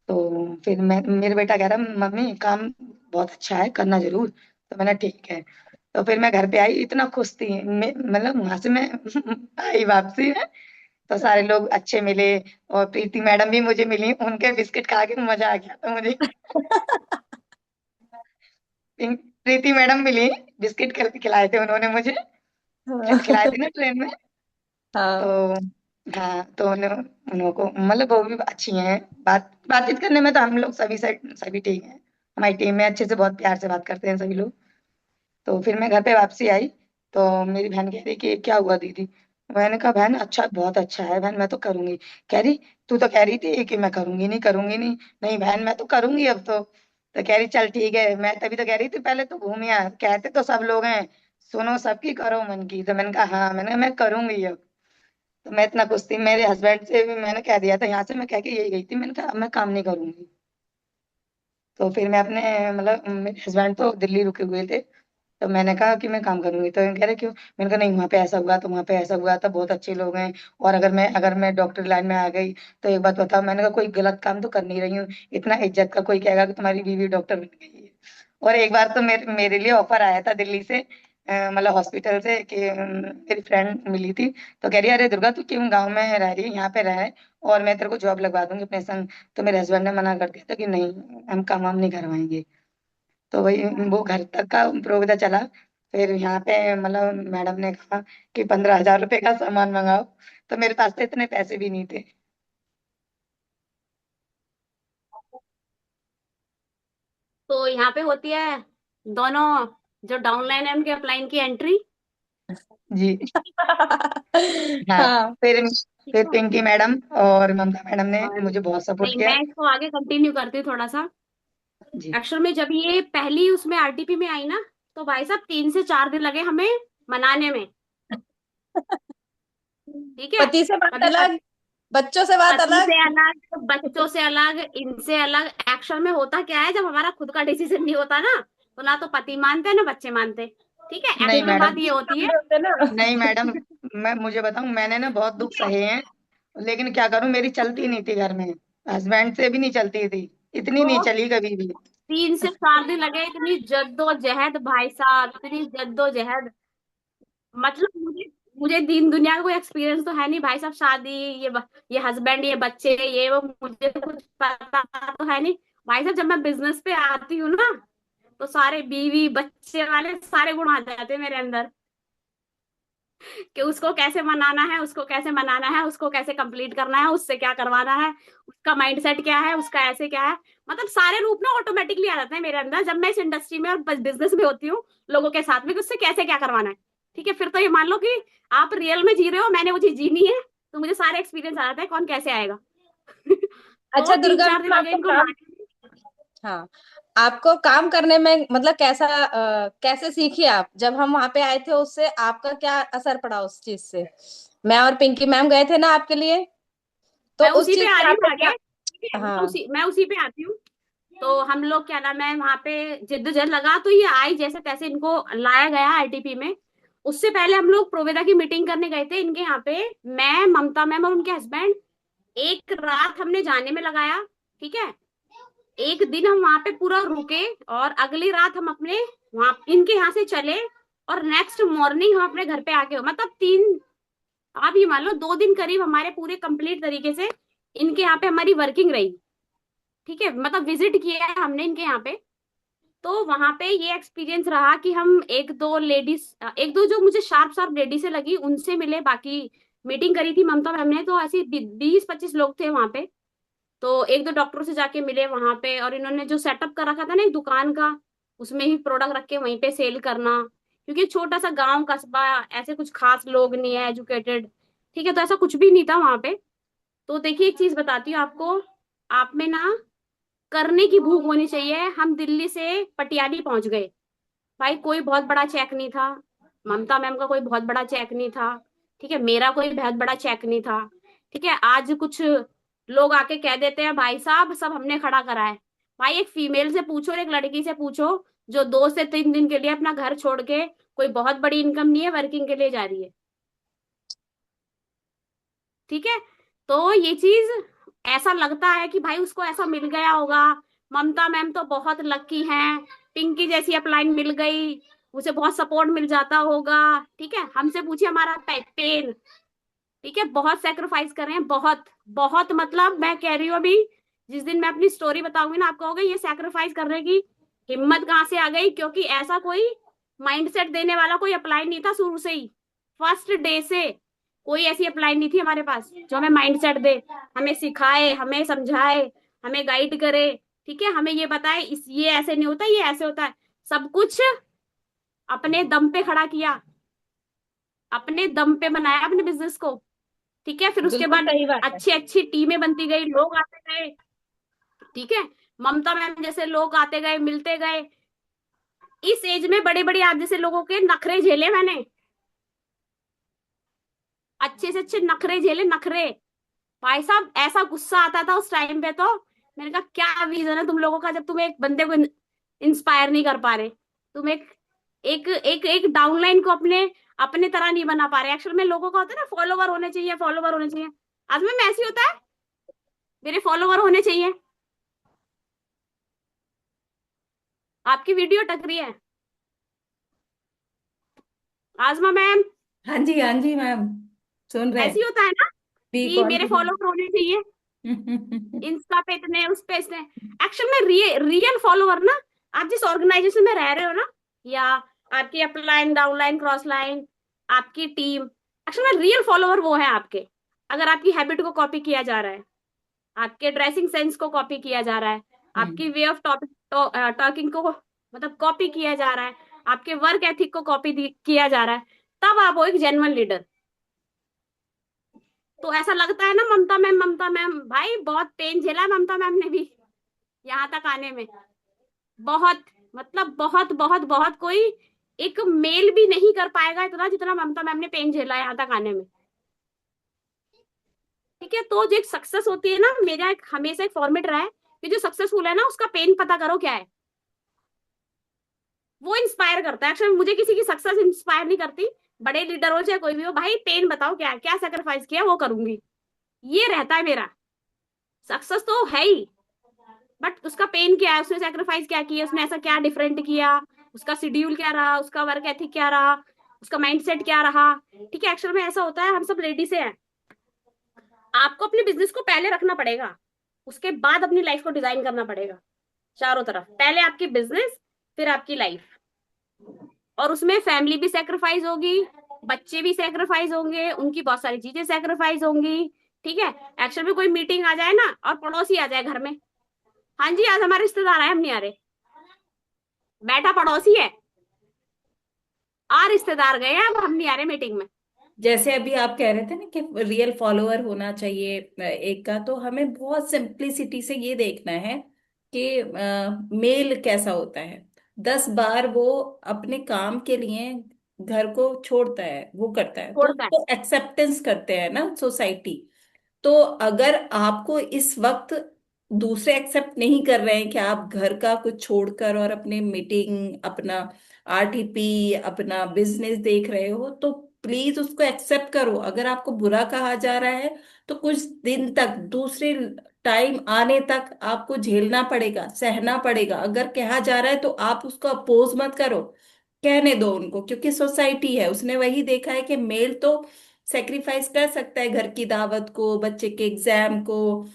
तो फिर मैं, मेरे बेटा कह रहा मम्मी काम बहुत अच्छा है, करना जरूर। तो मैंने ठीक है। तो फिर मैं घर पे आई, इतना खुश थी मतलब वहां से मैं आई वापसी में। तो सारे लोग अच्छे मिले, और प्रीति मैडम भी मुझे मिली, उनके बिस्किट खा के मजा आ गया था मुझे। प्रीति मैडम मिली, बिस्किट खिलाए थे उन्होंने मुझे, खिलाए थे ना ट्रेन में। तो हाँ। हाँ, तो उन लोगों को मतलब वो भी अच्छी हैं, बातचीत करने में तो हम लोग सभी से सभी ठीक हैं। हमारी टीम में अच्छे से बहुत प्यार से बात करते हैं सभी लोग। तो फिर मैं घर पे वापसी आई। तो मेरी बहन कह रही कि क्या हुआ दीदी? मैंने कहा बहन अच्छा, बहुत अच्छा है बहन, मैं तो करूंगी। कह रही तू तो कह रही थी कि मैं करूंगी नहीं करूंगी नहीं। नहीं बहन मैं तो करूंगी अब तो कह रही चल ठीक है। मैं तभी तो कह रही थी पहले तो घूम आ, कहते तो सब लोग हैं, सुनो सबकी करो मन की। तो मैंने कहा हाँ, मैं करूंगी अब। तो मैं इतना खुश थी, मेरे हस्बैंड से भी मैंने कह दिया था, यहाँ से मैं कह के यही गई थी, मैंने कहा अब मैं काम नहीं करूंगी। तो फिर मैं अपने, मतलब मेरे हस्बैंड तो दिल्ली रुके हुए थे। तो मैंने कहा कि मैं काम करूंगी। तो ये कह रहे क्यों? मैंने कहा नहीं, वहाँ पे ऐसा हुआ तो वहाँ पे ऐसा हुआ था, बहुत अच्छे लोग हैं। और अगर मैं डॉक्टर लाइन में आ गई तो एक बात बताओ, मैंने कहा कोई गलत काम तो कर नहीं रही हूँ, इतना इज्जत का कोई कहेगा कि तुम्हारी बीवी डॉक्टर बन गई है। और एक बार तो मेरे लिए ऑफर आया था दिल्ली से, मतलब हॉस्पिटल से, कि मेरी फ्रेंड मिली थी। तो कह रही अरे दुर्गा तू क्यों गाँव में रह रही है, यहाँ पे रहे और मैं तेरे को जॉब लगवा दूंगी अपने संग। तो मेरे हस्बैंड ने मना कर दिया था कि नहीं, हम काम वाम नहीं करवाएंगे। तो वही वो घर तक का प्रोग्राम चला। फिर यहाँ पे मतलब मैडम ने कहा कि 15,000 रुपए का सामान मंगाओ। तो मेरे पास तो इतने पैसे भी नहीं थे। तो यहाँ पे होती है दोनों जो डाउनलाइन है उनके अपलाइन की एंट्री। जी। हाँ। हाँ। फिर ठीक फिर है। पिंकी मैडम और ममता मैडम ने और मुझे बहुत सपोर्ट नहीं, किया। मैं इसको आगे कंटिन्यू करती हूँ थोड़ा सा। जी। एक्चुअल में जब ये पहली उसमें आरटीपी में आई ना, तो भाई साहब 3 से 4 दिन लगे हमें मनाने में। ठीक है। पति से बात मतलब अलग, बच्चों से बात पति अलग। से अलग, बच्चों से अलग, इनसे अलग। एक्शन में होता क्या है, जब हमारा खुद का डिसीजन नहीं होता ना, तो ना तो पति मानते हैं ना बच्चे मानते। ठीक है, नहीं एक्शन में मैडम, बात ये होती है। होते ना। नहीं मैडम, मैं मुझे बताऊं, मैंने ना बहुत दुख ठीक है। सहे हैं, लेकिन क्या करूं, मेरी चलती नहीं थी घर में, हस्बैंड से भी नहीं चलती थी, इतनी नहीं तो चली कभी भी। 3 से 4 दिन लगे, इतनी जद्दोजहद भाई साहब, इतनी जद्दोजहद। मतलब मुझे दीन दुनिया का कोई एक्सपीरियंस तो है नहीं भाई साहब, शादी, ये हस्बैंड, ये बच्चे, ये वो, मुझे कुछ पता तो है नहीं। भाई साहब जब मैं बिजनेस पे आती हूँ ना, तो सारे बीवी बच्चे वाले सारे गुण आ जाते हैं मेरे अंदर, कि उसको कैसे मनाना है, उसको कैसे मनाना है, उसको कैसे कंप्लीट करना है, उससे क्या करवाना है, उसका माइंडसेट क्या है, उसका ऐसे क्या है। मतलब सारे रूप ना ऑटोमेटिकली आ जाते हैं मेरे अंदर जब मैं इस इंडस्ट्री में और बिजनेस में होती हूँ, लोगों के साथ में, कि उससे कैसे क्या करवाना है। ठीक है, फिर तो ये मान लो कि आप रियल में जी रहे हो, मैंने वो चीज जीनी है, तो मुझे सारे एक्सपीरियंस आ जाता है कौन कैसे आएगा। तो अच्छा तीन दुर्गा चार दिन मैम, लगे आपको इनको काम, लाने में। हाँ, आपको काम करने में मतलब कैसा, कैसे सीखी आप? जब हम वहां पे आए थे उससे आपका क्या असर पड़ा उस चीज से? मैं और पिंकी मैम गए थे ना आपके लिए, तो मैं उस उसी पे चीज आ से रही हूँ आपको क्या? आगे। ठीक है, हाँ। मैं उसी पे आती हूँ। तो हम लोग क्या नाम है वहां पे जिद्दोजहद लगा, तो ये आई जैसे तैसे, इनको लाया गया आईटीपी में। उससे पहले हम लोग प्रोवेदा की मीटिंग करने गए थे इनके यहाँ पे, मैं, ममता मैम और उनके हस्बैंड। एक रात हमने जाने में लगाया, ठीक है। एक दिन हम वहां पे पूरा रुके, और अगली रात हम अपने वहां इनके यहाँ से चले, और नेक्स्ट मॉर्निंग हम अपने घर पे आके, मतलब 3, आप ये मान लो 2 दिन करीब हमारे पूरे कंप्लीट तरीके से इनके यहाँ पे हमारी वर्किंग रही, ठीक है। मतलब विजिट किया है हमने इनके यहाँ पे। तो वहां पे ये एक्सपीरियंस रहा कि हम एक दो लेडीज, एक दो जो मुझे शार्प शार्प लेडी से लगी उनसे मिले, बाकी मीटिंग करी थी ममता मैम ने, तो ऐसे 20-25 लोग थे वहां पे। तो एक दो डॉक्टरों से जाके मिले वहां पे, और इन्होंने जो सेटअप कर रखा था ना एक दुकान का, उसमें ही प्रोडक्ट रख के वहीं पे सेल करना, क्योंकि छोटा सा गांव कस्बा, ऐसे कुछ खास लोग नहीं है एजुकेटेड, ठीक है, तो ऐसा कुछ भी नहीं था वहां पे। तो देखिए एक चीज बताती हूँ आपको, आप में ना करने की भूख होनी चाहिए। हम दिल्ली से पटियाली पहुंच गए, भाई कोई बहुत बड़ा चेक नहीं था, ममता मैम का कोई बहुत बड़ा चेक नहीं था, ठीक है, मेरा कोई बहुत बड़ा चेक नहीं था, ठीक है। आज कुछ लोग आके कह देते हैं भाई साहब सब हमने खड़ा करा है। भाई एक फीमेल से पूछो और एक लड़की से पूछो, जो 2 से 3 दिन के लिए अपना घर छोड़ के, कोई बहुत बड़ी इनकम नहीं है, वर्किंग के लिए जा रही है, ठीक है। तो ये चीज ऐसा लगता है कि भाई उसको ऐसा मिल गया होगा, ममता मैम तो बहुत लकी हैं, पिंकी जैसी अपलाइन मिल गई, उसे बहुत सपोर्ट मिल जाता होगा, ठीक है। हमसे पूछिए हमारा पेन, ठीक है, बहुत सेक्रीफाइस कर रहे हैं, बहुत बहुत, मतलब मैं कह रही हूँ अभी, जिस दिन मैं अपनी स्टोरी बताऊंगी ना, आपको होगा ये सेक्रीफाइस करने की हिम्मत कहाँ से आ गई, क्योंकि ऐसा कोई माइंडसेट देने वाला कोई अप्लाई नहीं था शुरू से ही, फर्स्ट डे से कोई ऐसी अप्लाई नहीं थी हमारे पास जो हमें माइंडसेट दे, हमें सिखाए, हमें समझाए, हमें गाइड करे, ठीक है, हमें ये बताए इस ये ऐसे नहीं होता, ये ऐसे होता है। सब कुछ अपने दम पे खड़ा किया, अपने दम पे बनाया अपने बिजनेस को, ठीक है। फिर उसके बिल्कुल बाद सही बात है। अच्छी अच्छी टीमें बनती गई, लोग आते गए, ठीक है। ममता मैम जैसे लोग आते गए, मिलते गए। इस एज में बड़े बड़े आप जैसे लोगों के नखरे झेले मैंने, अच्छे से अच्छे नखरे झेले, नखरे। भाई साहब ऐसा गुस्सा आता था उस टाइम पे, तो मैंने कहा क्या रीजन है तुम लोगों का, जब तुम एक बंदे को इंस्पायर नहीं कर पा रहे, तुम एक एक एक एक डाउनलाइन को अपने अपने तरह नहीं बना पा रहे। एक्चुअल में लोगों का होता है ना फॉलोवर होने चाहिए, फॉलोवर होने चाहिए। आज में ऐसी होता है, मेरे फॉलोवर होने चाहिए। आपकी वीडियो टक रही है आजमा मैम, हाँ जी मैम, सुन रहे ऐसी हैं। होता है ना भी कि कॉल मेरे भी। फॉलोवर होने चाहिए, इंस्टा पे इतने, उस पे इतने। एक्चुअल में रियल फॉलोवर ना, आप जिस ऑर्गेनाइजेशन में रह रहे हो ना, या आपकी अपलाइन डाउनलाइन क्रॉस लाइन, आपकी टीम, एक्चुअल में रियल फॉलोवर वो है आपके। अगर आपकी हैबिट को कॉपी किया जा रहा है, आपके ड्रेसिंग सेंस को कॉपी किया जा रहा है, आपकी वे ऑफ टॉकिंग को मतलब कॉपी किया जा रहा है, आपके वर्क एथिक को कॉपी किया जा रहा है, तब आप हो एक जेन्युइन लीडर। तो ऐसा लगता है ना ममता मैम भाई बहुत पेन झेला है ममता मैम ने भी यहाँ तक आने में, बहुत, मतलब बहुत बहुत बहुत, कोई एक मेल भी नहीं कर पाएगा इतना जितना ममता मैम ने पेन झेला है यहाँ तक आने में, ठीक है। तो जो एक सक्सेस होती है ना, मेरा एक हमेशा एक फॉर्मेट रहा है कि जो सक्सेसफुल है ना उसका पेन पता करो क्या है, वो इंस्पायर करता है। एक्चुअली मुझे किसी की सक्सेस इंस्पायर नहीं करती, बड़े लीडर हो चाहे कोई भी हो, भाई पेन बताओ क्या है, क्या सेक्रीफाइस किया वो करूंगी, ये रहता है मेरा। सक्सेस तो है ही, बट उसका पेन क्या है, उसने सेक्रीफाइस क्या किया, उसने ऐसा क्या डिफरेंट किया, उसका शेड्यूल क्या रहा, उसका वर्क एथिक क्या रहा, उसका माइंडसेट क्या रहा, ठीक है। एक्चुअल में ऐसा होता है, हम सब लेडी से हैं, आपको अपने बिजनेस को पहले रखना पड़ेगा, उसके बाद अपनी लाइफ को डिजाइन करना पड़ेगा चारों तरफ। पहले आपकी बिजनेस, फिर आपकी लाइफ, और उसमें फैमिली भी सेक्रीफाइस होगी, बच्चे भी सेक्रीफाइस होंगे, उनकी बहुत सारी चीजें सेक्रीफाइस होंगी, ठीक है। एक्चुअल में कोई मीटिंग आ जाए ना और पड़ोसी आ जाए घर में, हाँ जी आज हमारे रिश्तेदार आए हम नहीं आ रहे, बैठा पड़ोसी है, आ रिश्तेदार गए हैं अब हम नहीं आ रहे मीटिंग में। जैसे अभी आप कह रहे थे ना कि रियल फॉलोअर होना चाहिए एक का, तो हमें बहुत सिंप्लिसिटी से ये देखना है कि मेल कैसा होता है। 10 बार वो अपने काम के लिए घर को छोड़ता है, वो करता है, तो छोड़ता है, उसको एक्सेप्टेंस करते हैं ना सोसाइटी। तो अगर आपको इस वक्त दूसरे एक्सेप्ट नहीं कर रहे हैं कि आप घर का कुछ छोड़कर और अपने मीटिंग, अपना आरटीपी, अपना बिजनेस देख रहे हो, तो प्लीज उसको एक्सेप्ट करो। अगर आपको बुरा कहा जा रहा है तो कुछ दिन तक, दूसरे टाइम आने तक आपको झेलना पड़ेगा, सहना पड़ेगा। अगर कहा जा रहा है तो आप उसको अपोज मत करो, कहने दो उनको, क्योंकि सोसाइटी है, उसने वही देखा है कि मेल तो सेक्रीफाइस कर सकता है घर की दावत को, बच्चे के एग्जाम को,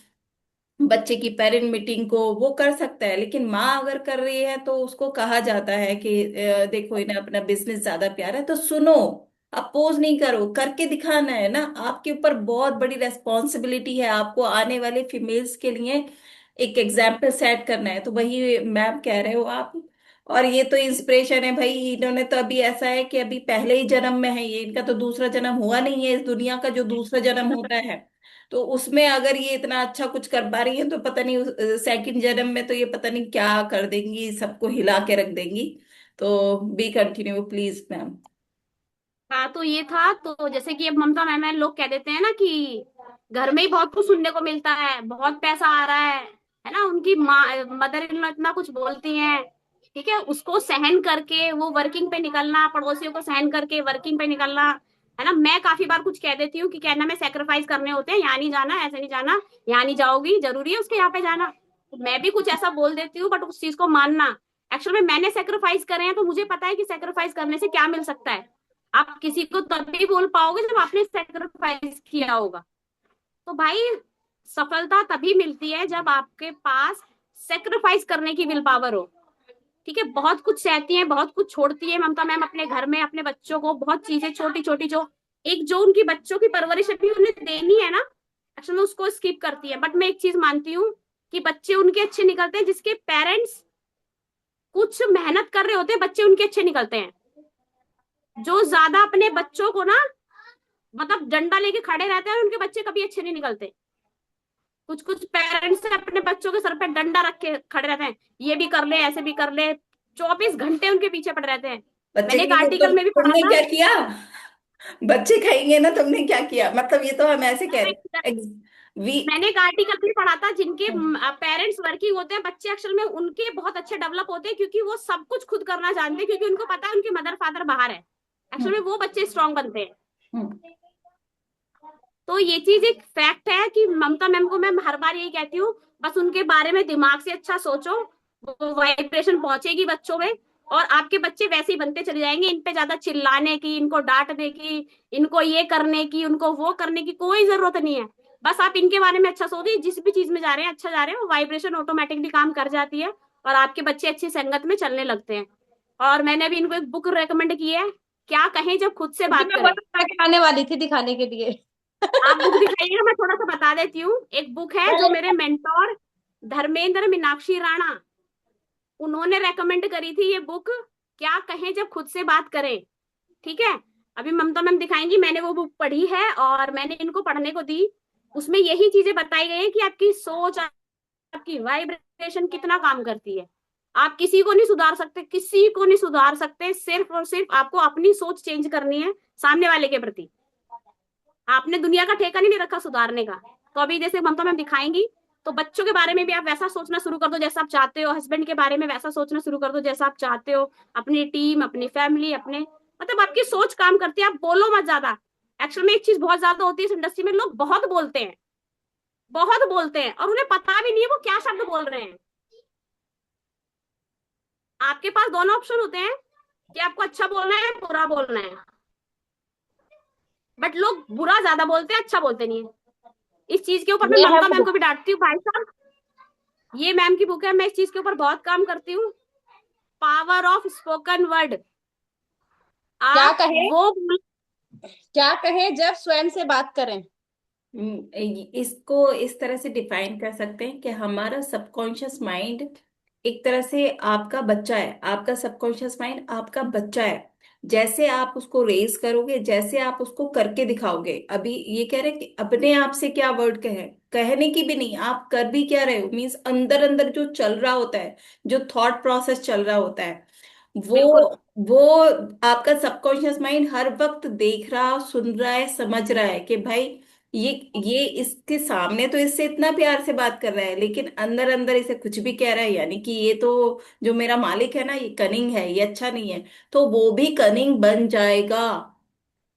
बच्चे की पेरेंट मीटिंग को, वो कर सकता है। लेकिन माँ अगर कर रही है तो उसको कहा जाता है कि देखो इन्हें अपना बिजनेस ज्यादा प्यारा है, तो सुनो, अपोज नहीं करो, करके दिखाना है ना। आपके ऊपर बहुत बड़ी रेस्पॉन्सिबिलिटी है, आपको आने वाले फीमेल्स के लिए एक एग्जाम्पल सेट करना है। तो वही मैम कह रहे हो आप। और ये तो इंस्पिरेशन है भाई, इन्होंने तो अभी ऐसा है कि अभी पहले ही जन्म में है ये, इनका तो दूसरा जन्म हुआ नहीं है, इस दुनिया का जो दूसरा जन्म होता है, तो उसमें अगर ये इतना अच्छा कुछ कर पा रही है, तो पता नहीं सेकंड जन्म में तो ये पता नहीं क्या कर देंगी, सबको हिला के रख देंगी। तो बी कंटिन्यू प्लीज मैम। हाँ, तो ये था। तो जैसे कि अब ममता मैम है, लोग कह देते हैं ना कि घर में ही बहुत कुछ सुनने को मिलता है, बहुत पैसा आ रहा है ना। उनकी माँ, मदर इन लॉ इतना कुछ बोलती हैं, ठीक है, उसको सहन करके वो वर्किंग पे निकलना, पड़ोसियों को सहन करके वर्किंग पे निकलना, है ना। मैं काफी बार कुछ कह देती हूँ कि कहना में सेक्रीफाइस करने होते हैं, यहाँ नहीं जाना, ऐसे नहीं जाना, यहाँ नहीं जाओगी, जरूरी है उसके यहाँ पे जाना। तो मैं भी कुछ ऐसा बोल देती हूँ, बट उस चीज को मानना। एक्चुअल में मैंने सेक्रीफाइस करे हैं, तो मुझे पता है कि सेक्रीफाइस करने से क्या मिल सकता है। आप किसी को तभी बोल पाओगे जब आपने सेक्रीफाइस किया होगा। तो भाई, सफलता तभी मिलती है जब आपके पास सेक्रीफाइस करने की विल पावर हो। ठीक है, बहुत कुछ सहती है, बहुत कुछ छोड़ती है ममता मैम अपने घर में, अपने बच्चों को बहुत चीजें छोटी छोटी, जो उनकी बच्चों की परवरिश अभी उन्हें देनी है ना, एक्चुअली में उसको स्किप करती है। बट मैं एक चीज मानती हूँ कि बच्चे उनके अच्छे निकलते हैं जिसके पेरेंट्स कुछ मेहनत कर रहे होते हैं, बच्चे उनके अच्छे निकलते हैं। जो ज्यादा अपने बच्चों को ना, मतलब डंडा लेके खड़े रहते हैं, उनके बच्चे कभी अच्छे नहीं निकलते। कुछ कुछ पेरेंट्स अपने बच्चों के सर पे डंडा रख के खड़े रहते हैं, ये भी कर ले, ऐसे भी कर ले, 24 घंटे उनके पीछे पड़े रहते हैं। बच्चे मैंने एक खाएंगे तो आर्टिकल में भी पढ़ा तुमने था। क्या किया? बच्चे खाएंगे ना, तुमने क्या किया, मतलब ये तो हम ऐसे कह रहे वी। मैंने एक आर्टिकल भी पढ़ा था, जिनके पेरेंट्स वर्किंग होते हैं, बच्चे एक्चुअल में उनके बहुत अच्छे डेवलप होते हैं, क्योंकि वो सब कुछ खुद करना जानते हैं, क्योंकि उनको पता है उनके मदर फादर बाहर है। एक्चुअल में वो बच्चे स्ट्रांग बनते हैं। तो ये चीज एक फैक्ट है कि ममता मैम को मैं हर बार यही कहती हूँ, बस उनके बारे में दिमाग से अच्छा सोचो, वो वाइब्रेशन पहुंचेगी बच्चों में, और आपके बच्चे वैसे ही बनते चले जाएंगे। इन पे ज्यादा चिल्लाने की, इनको डांटने की, इनको ये करने की, उनको वो करने की कोई जरूरत नहीं है। बस आप इनके बारे में अच्छा सोचिए, जिस भी चीज में जा रहे हैं अच्छा जा रहे हैं, वो वाइब्रेशन ऑटोमेटिकली काम कर जाती है, और आपके बच्चे अच्छी संगत में चलने लगते हैं। और मैंने अभी इनको एक बुक रेकमेंड की है, क्या कहें जब खुद से क्योंकि बात मैं करें। वो आने वाली थी दिखाने के लिए। आप बुक दिखाइएगा, मैं थोड़ा सा बता देती हूँ। एक बुक है जो मेरे मेंटोर धर्मेंद्र मीनाक्षी राणा, उन्होंने रेकमेंड करी थी ये बुक, क्या कहें जब खुद से बात करें। ठीक है, अभी ममता मैम दिखाएंगी, मैंने वो बुक पढ़ी है और मैंने इनको पढ़ने को दी। उसमें यही चीजें बताई गई है कि आपकी सोच, आपकी वाइब्रेशन कितना काम करती है। आप किसी को नहीं सुधार सकते, किसी को नहीं सुधार सकते, सिर्फ और सिर्फ आपको अपनी सोच चेंज करनी है सामने वाले के प्रति। आपने दुनिया का ठेका नहीं ले रखा सुधारने का। तो अभी जैसे ममता मैम दिखाएंगी, तो बच्चों के बारे में भी आप वैसा सोचना शुरू कर दो जैसा आप चाहते हो, हस्बैंड के बारे में वैसा सोचना शुरू कर दो जैसा आप चाहते हो, अपनी टीम, अपनी फैमिली, अपने, मतलब आपकी सोच काम करती है। आप बोलो मत ज्यादा। एक्चुअल में एक चीज बहुत ज्यादा होती है इस इंडस्ट्री में, लोग बहुत बोलते हैं, बहुत बोलते हैं, और उन्हें पता भी नहीं है वो क्या शब्द बोल रहे हैं। आपके पास दोनों ऑप्शन होते हैं कि आपको अच्छा बोलना है, बुरा बोलना है। बट लोग बुरा ज्यादा बोलते हैं, अच्छा बोलते नहीं है। इस चीज के ऊपर मैं ये है ममता मैम वो। को भी डांटती हूँ, भाई साहब ये मैम की बुक है, मैं इस चीज के ऊपर बहुत काम करती हूँ। Power of spoken word. क्या आप कहे, वो, क्या कहे जब स्वयं से बात करें। इसको इस तरह से डिफाइन कर सकते हैं कि हमारा सबकॉन्शियस माइंड एक तरह से आपका बच्चा है, आपका सबकॉन्शियस माइंड आपका बच्चा है। जैसे आप उसको रेज करोगे, जैसे आप उसको करके दिखाओगे। अभी ये कह रहे हैं कि अपने आप से क्या वर्ड कहे, कहने की भी नहीं, आप कर भी क्या रहे हो, मीन्स अंदर अंदर जो चल रहा होता है, जो थॉट प्रोसेस चल रहा होता है, वो बिल्कुल वो आपका सबकॉन्शियस माइंड हर वक्त देख रहा, सुन रहा है, समझ रहा है कि भाई ये ये इसके सामने तो इससे इतना प्यार से बात कर रहा है, लेकिन अंदर अंदर इसे कुछ भी कह रहा है, यानी कि ये तो जो मेरा मालिक है ना, ये कनिंग है, ये अच्छा नहीं है, तो वो भी कनिंग बन जाएगा।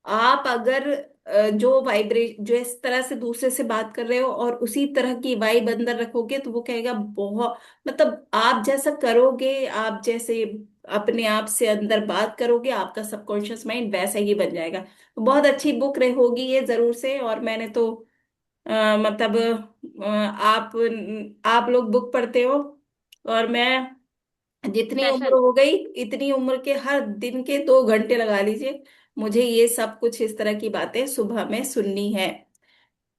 आप अगर जो वाइब्रेट जो इस तरह से दूसरे से बात कर रहे हो और उसी तरह की वाइब अंदर रखोगे, तो वो कहेगा बहुत, मतलब आप जैसा करोगे, आप जैसे अपने आप से अंदर बात करोगे, आपका सबकॉन्शियस माइंड वैसा ही बन जाएगा। तो बहुत अच्छी बुक रही होगी ये जरूर से। और मैंने तो मतलब आप लोग बुक पढ़ते हो, और मैं जितनी उम्र सेशन। हो गई, इतनी उम्र के हर दिन के 2 घंटे लगा लीजिए, मुझे ये सब कुछ इस तरह की बातें सुबह में सुननी है।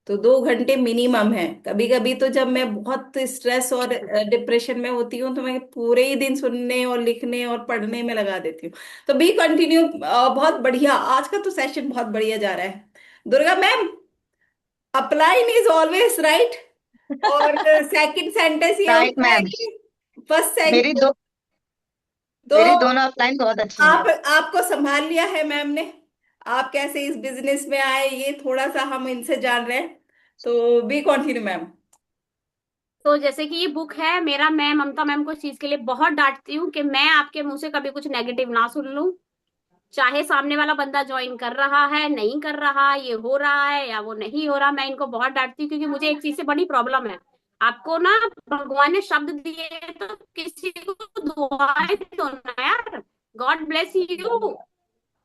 तो 2 घंटे मिनिमम है। कभी कभी तो जब मैं बहुत स्ट्रेस और डिप्रेशन में होती हूँ, तो मैं पूरे ही दिन सुनने और लिखने और पढ़ने में लगा देती हूँ। तो बी कंटिन्यू। बहुत बढ़िया, आज का तो सेशन बहुत बढ़िया जा रहा है। Durga ma'am, upline is always right. और सेकंड सेंटेंस ये राइट होता है मैम। कि फर्स्ट मेरी सेंटेंस। दो तो मेरी दोनों ऑफलाइन बहुत अच्छी हैं। आपको संभाल लिया है मैम ने। आप कैसे इस बिजनेस में आए, ये थोड़ा सा हम इनसे जान रहे हैं। तो बी कंटिन्यू मैम। तो जैसे कि ये बुक है मेरा, मैं ममता मैम को इस चीज के लिए बहुत डांटती हूँ कि मैं आपके मुंह से कभी कुछ नेगेटिव ना सुन लूं। चाहे सामने वाला बंदा ज्वाइन कर रहा है, नहीं कर रहा, ये हो रहा है या वो नहीं हो रहा, मैं इनको बहुत डांटती हूँ, क्योंकि मुझे एक चीज से बड़ी प्रॉब्लम है। आपको ना भगवान ने शब्द दिए तो किसी को दुआएं दो ना यार। God bless you.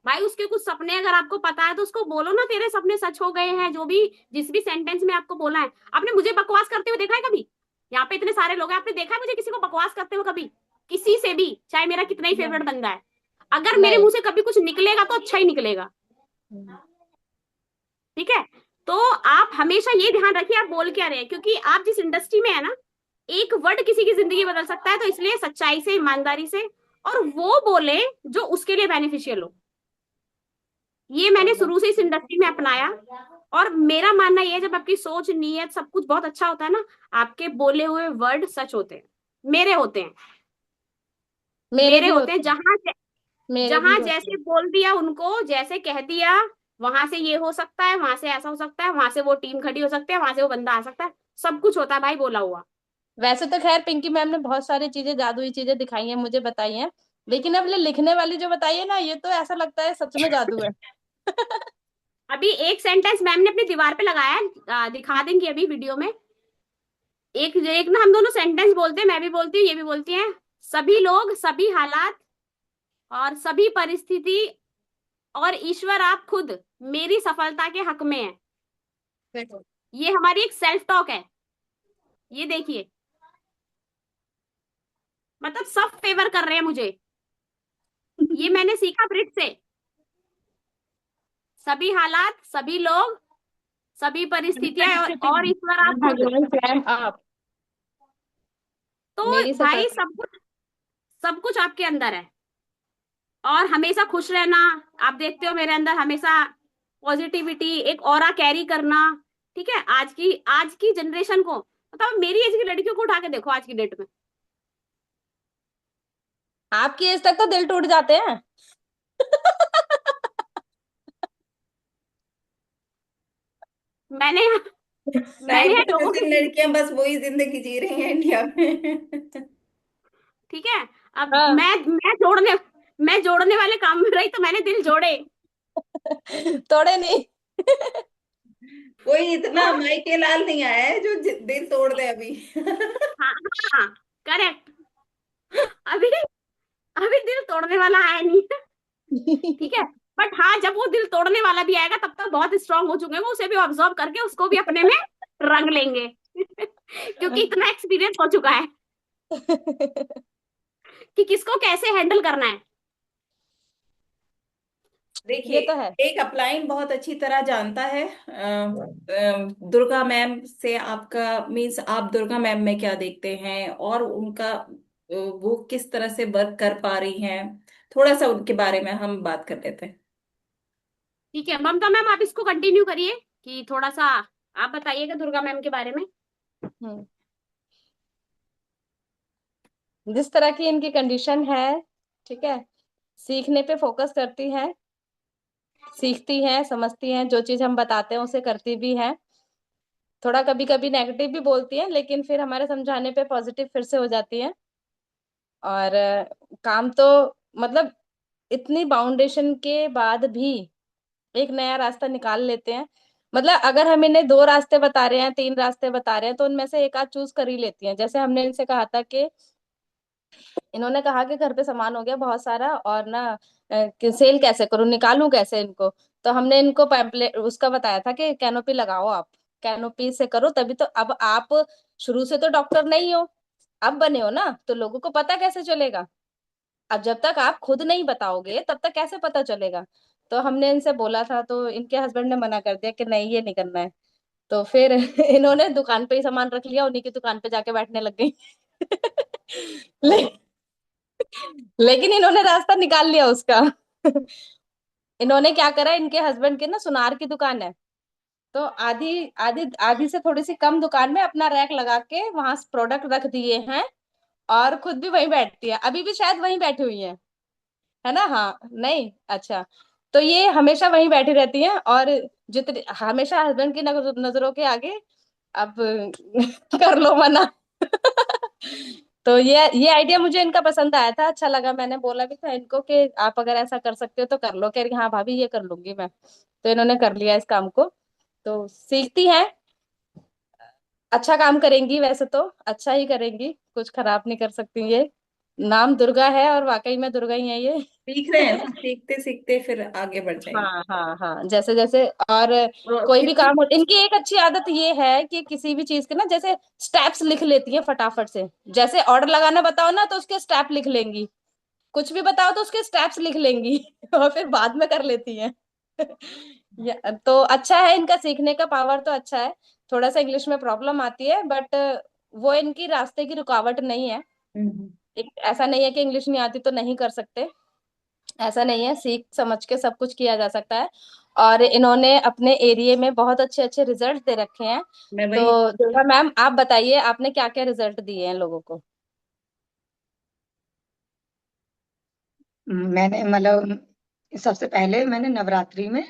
भाई उसके कुछ सपने अगर आपको पता है तो उसको बोलो ना, तेरे सपने सच हो गए हैं, जो भी जिस भी सेंटेंस में आपको बोला है। आपने मुझे बकवास करते हुए देखा है कभी? यहाँ पे इतने सारे लोग हैं, आपने देखा है मुझे किसी को बकवास करते हुए कभी? किसी से भी, चाहे मेरा कितना ही फेवरेट बंदा है। अगर मेरे नहीं। मुंह से कभी कुछ निकलेगा तो अच्छा ही निकलेगा। ठीक है। तो आप हमेशा ये ध्यान रखिए आप बोल क्या रहे हैं, क्योंकि आप जिस इंडस्ट्री में है ना, एक वर्ड किसी की जिंदगी बदल सकता है। तो इसलिए सच्चाई से, ईमानदारी से, और वो बोले जो उसके लिए बेनिफिशियल हो। ये मैंने शुरू से इस इंडस्ट्री में अपनाया। और मेरा मानना यह है, जब आपकी सोच, नीयत, सब कुछ बहुत अच्छा होता है ना, आपके बोले हुए वर्ड सच होते हैं। मेरे होते हैं। मेरे मेरे भी होते हैं। होते हैं। मेरे भी जहां होते जैसे हैं। बोल दिया उनको, जैसे कह दिया, वहां से ये हो सकता है, वहां से ऐसा हो सकता है, वहां से वो टीम खड़ी हो सकती है, वहां से वो बंदा आ सकता है। सब कुछ होता है भाई बोला हुआ। वैसे तो खैर पिंकी मैम ने बहुत सारी चीजें, जादुई चीजें दिखाई हैं, मुझे बताई हैं। लेकिन अब ये लिखने वाली जो बताई है ना, ये तो ऐसा लगता है सच में जादू है। अभी एक सेंटेंस मैम ने अपनी दीवार पे लगाया है, दिखा देंगे अभी वीडियो में। एक एक ना हम दोनों सेंटेंस बोलते हैं, मैं भी बोलती हूँ, ये भी बोलती है। सभी लोग, सभी हालात और सभी परिस्थिति और ईश्वर आप खुद मेरी सफलता के हक में है। देखो। ये हमारी एक सेल्फ टॉक है। ये देखिए, मतलब सब फेवर कर रहे हैं मुझे। ये मैंने सीखा ब्रिट से। सभी हालात, सभी लोग, सभी परिस्थितियां और ईश्वर आप खुद। भगवान स्वयं आप तो मेरी भाई सफलता। सब कुछ आपके अंदर है। और हमेशा खुश रहना। आप देखते हो मेरे अंदर हमेशा पॉजिटिविटी, एक ऑरा कैरी करना। ठीक है। आज की जनरेशन को, मतलब मेरी एज की लड़कियों को उठा के देखो आज की डेट में। आपकी एज तक तो दिल टूट जाते हैं। मैंने मैंने लोगों की 90% लड़कियां बस वही जिंदगी जी रही हैं इंडिया में। ठीक है। अब हाँ। मैं जोड़ने वाले काम में रही तो मैंने दिल जोड़े। तोड़े नहीं। कोई इतना माइके लाल नहीं आया है जो दिल तोड़ दे अभी। हाँ हाँ, करेक्ट। अभी अभी दिल तोड़ने वाला आया नहीं है। ठीक है। बट हाँ, जब वो दिल तोड़ने वाला भी आएगा तब तक बहुत स्ट्रांग हो चुके हैं, उसे भी ऑब्जर्व करके उसको भी अपने में रंग लेंगे। क्योंकि इतना एक्सपीरियंस हो चुका है कि किसको कैसे हैंडल करना है। देखिए, ये तो है। एक अपलाइन बहुत अच्छी तरह जानता है दुर्गा मैम से आपका मीन्स, आप दुर्गा मैम में क्या देखते हैं, और उनका वो किस तरह से वर्क कर पा रही हैं। थोड़ा सा उनके बारे में हम बात कर लेते हैं। ठीक है ममता मैम, आप इसको कंटिन्यू करिए, कि थोड़ा सा आप बताइएगा दुर्गा मैम के बारे में। हम्म। जिस तरह की इनकी कंडीशन है, ठीक है, सीखने पे फोकस करती है, सीखती हैं, समझती हैं, जो चीज हम बताते हैं उसे करती भी हैं। थोड़ा कभी कभी नेगेटिव भी बोलती हैं, लेकिन फिर हमारे समझाने पे पॉजिटिव फिर से हो जाती हैं। और काम तो मतलब इतनी बाउंडेशन के बाद भी एक नया रास्ता निकाल लेते हैं। मतलब अगर हम इन्हें 2 रास्ते बता रहे हैं, 3 रास्ते बता रहे हैं, तो उनमें से एक आध चूज कर ही लेती हैं। जैसे हमने इनसे कहा था कि इन्होंने कहा कि घर पे सामान हो गया बहुत सारा, और ना कि सेल कैसे करूं, निकालूं कैसे इनको। तो हमने इनको पैम्पलेट उसका बताया था कि कैनोपी लगाओ आप, कैनोपी से करो तभी तो। अब आप शुरू से तो डॉक्टर नहीं हो, अब बने हो ना, तो लोगों को पता कैसे चलेगा। अब जब तक आप खुद नहीं बताओगे तब तक कैसे पता चलेगा। तो हमने इनसे बोला था, तो इनके हस्बैंड ने मना कर दिया कि नहीं ये नहीं करना है। तो फिर इन्होंने दुकान पे ही सामान रख लिया, उन्हीं की दुकान पे जाके बैठने लग गई। ले, लेकिन इन्होंने रास्ता निकाल लिया उसका। इन्होंने क्या करा, इनके हस्बैंड की ना सुनार की दुकान है, तो आधी आधी आधी से थोड़ी सी कम दुकान में अपना रैक लगा के वहां प्रोडक्ट रख दिए हैं, और खुद भी वहीं बैठती है, अभी भी शायद वहीं बैठी हुई है ना। हाँ नहीं, अच्छा। तो ये हमेशा वहीं बैठी रहती हैं, और जितनी हमेशा हस्बैंड की नजरों के आगे। अब कर लो मना। तो ये आइडिया मुझे इनका पसंद आया था, अच्छा लगा। मैंने बोला भी था इनको कि आप अगर ऐसा कर सकते हो तो कर लो। कह रही हाँ भाभी ये कर लूंगी मैं। तो इन्होंने कर लिया इस काम को। तो सीखती हैं, अच्छा काम करेंगी, वैसे तो अच्छा ही करेंगी, कुछ खराब नहीं कर सकती ये। नाम दुर्गा है, और वाकई में दुर्गा ही है ये। सीख रहे हैं ना, सीखते सीखते फिर आगे बढ़ जाएंगे। हाँ हाँ हाँ, जैसे जैसे। और और कोई भी कितनी। काम हो, इनकी एक अच्छी आदत ये है कि किसी भी चीज के ना जैसे स्टेप्स लिख लेती है फटाफट से। जैसे ऑर्डर लगाना बताओ ना तो उसके स्टेप लिख लेंगी, कुछ भी बताओ तो उसके स्टेप्स लिख लेंगी। और फिर बाद में कर लेती हैं। तो अच्छा है, इनका सीखने का पावर तो अच्छा है। थोड़ा सा इंग्लिश में प्रॉब्लम आती है, बट वो इनकी रास्ते की रुकावट नहीं है। हम्म। ऐसा नहीं है कि इंग्लिश नहीं आती तो नहीं कर सकते, ऐसा नहीं है, सीख समझ के सब कुछ किया जा सकता है। और इन्होंने अपने एरिया में बहुत अच्छे अच्छे रिजल्ट दे रखे हैं। मैं वही। तो दुर्गा मैम आप बताइए, आपने क्या क्या रिजल्ट दिए हैं लोगों को। मैंने मतलब सबसे पहले मैंने नवरात्रि में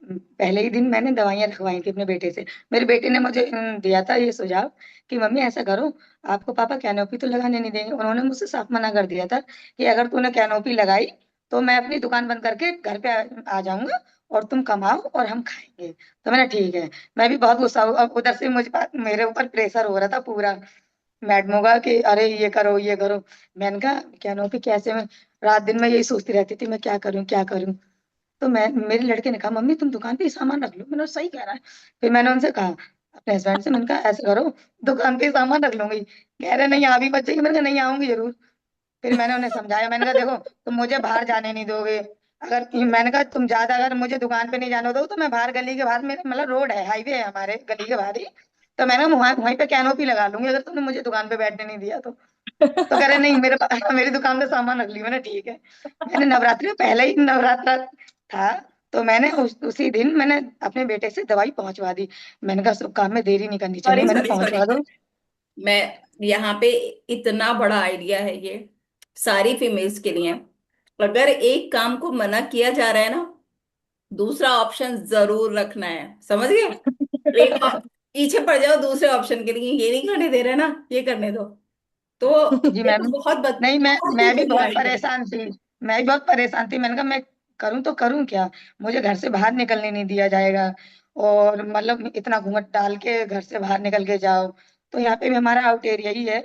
पहले ही दिन मैंने दवाइयाँ रखवाई थी अपने बेटे से। मेरे बेटे ने मुझे दिया था ये सुझाव कि मम्मी ऐसा करो, आपको पापा कैनोपी तो लगाने नहीं देंगे। उन्होंने मुझसे साफ मना कर दिया था कि अगर तूने कैनोपी लगाई तो मैं अपनी दुकान बंद करके घर पे आ जाऊंगा, और तुम कमाओ और हम खाएंगे। तो मैंने ठीक है। मैं भी बहुत गुस्सा हुआ, अब उधर से मुझे मेरे ऊपर प्रेशर हो रहा था पूरा मैडमों का कि अरे ये करो ये करो। मैंने कहा कैनोपी कैसे, मैं रात दिन में यही सोचती रहती थी मैं क्या करूं क्या करूं। तो मैं मेरे लड़के ने कहा मम्मी तुम दुकान पे ही सामान रख लो। मैंने कहा, सही कह रहा है। फिर मैंने उनसे कहा अपने हस्बैंड से, मैंने कहा ऐसे करो दुकान पे ही सामान रख लूंगी। कह रहे नहीं अभी बच्चे की। मैंने कहा नहीं आऊंगी जरूर। फिर मैंने उन्हें समझाया, मैंने कहा देखो तुम मुझे बाहर जाने नहीं दोगे, अगर मैंने कहा तुम ज्यादा अगर मुझे दुकान पे नहीं जाने दो तो मैं बाहर गली के बाहर, मेरे मतलब रोड है हाईवे है हमारे गली के बाहर ही, तो मैंने कहा वहीं वहीं पे कैनोपी लगा लूंगी अगर तुमने मुझे दुकान पे बैठने नहीं दिया तो कह रहे नहीं मेरे मेरी दुकान पे सामान रख ली। मैंने ठीक है। मैंने नवरात्रि में पहले ही नवरात्रा था, तो मैंने उसी दिन मैंने अपने बेटे से दवाई पहुंचवा दी। मैंने कहा शुभ काम में देरी नहीं करनी चाहिए, सॉरी मैंने सॉरी सॉरी। पहुंचवा दो। मैं यहाँ पे, इतना बड़ा आइडिया है ये सारी फीमेल्स के लिए। अगर एक काम को मना किया जा रहा है ना, दूसरा ऑप्शन जरूर रखना है, समझ गए। एक पीछे पड़ जाओ दूसरे ऑप्शन के लिए, ये नहीं करने दे रहे ना, ये करने दो। तो जी ये तो मैम। बहुत नहीं बहुत ही मैं भी बढ़िया बहुत आइडिया है। परेशान थी। मैं भी बहुत परेशान थी। मैंने कहा मैं करूं तो करूं क्या, मुझे घर से बाहर निकलने नहीं दिया जाएगा, और मतलब इतना घूंघट डाल के घर से बाहर निकल के जाओ। तो यहाँ पे भी हमारा आउट एरिया ही है।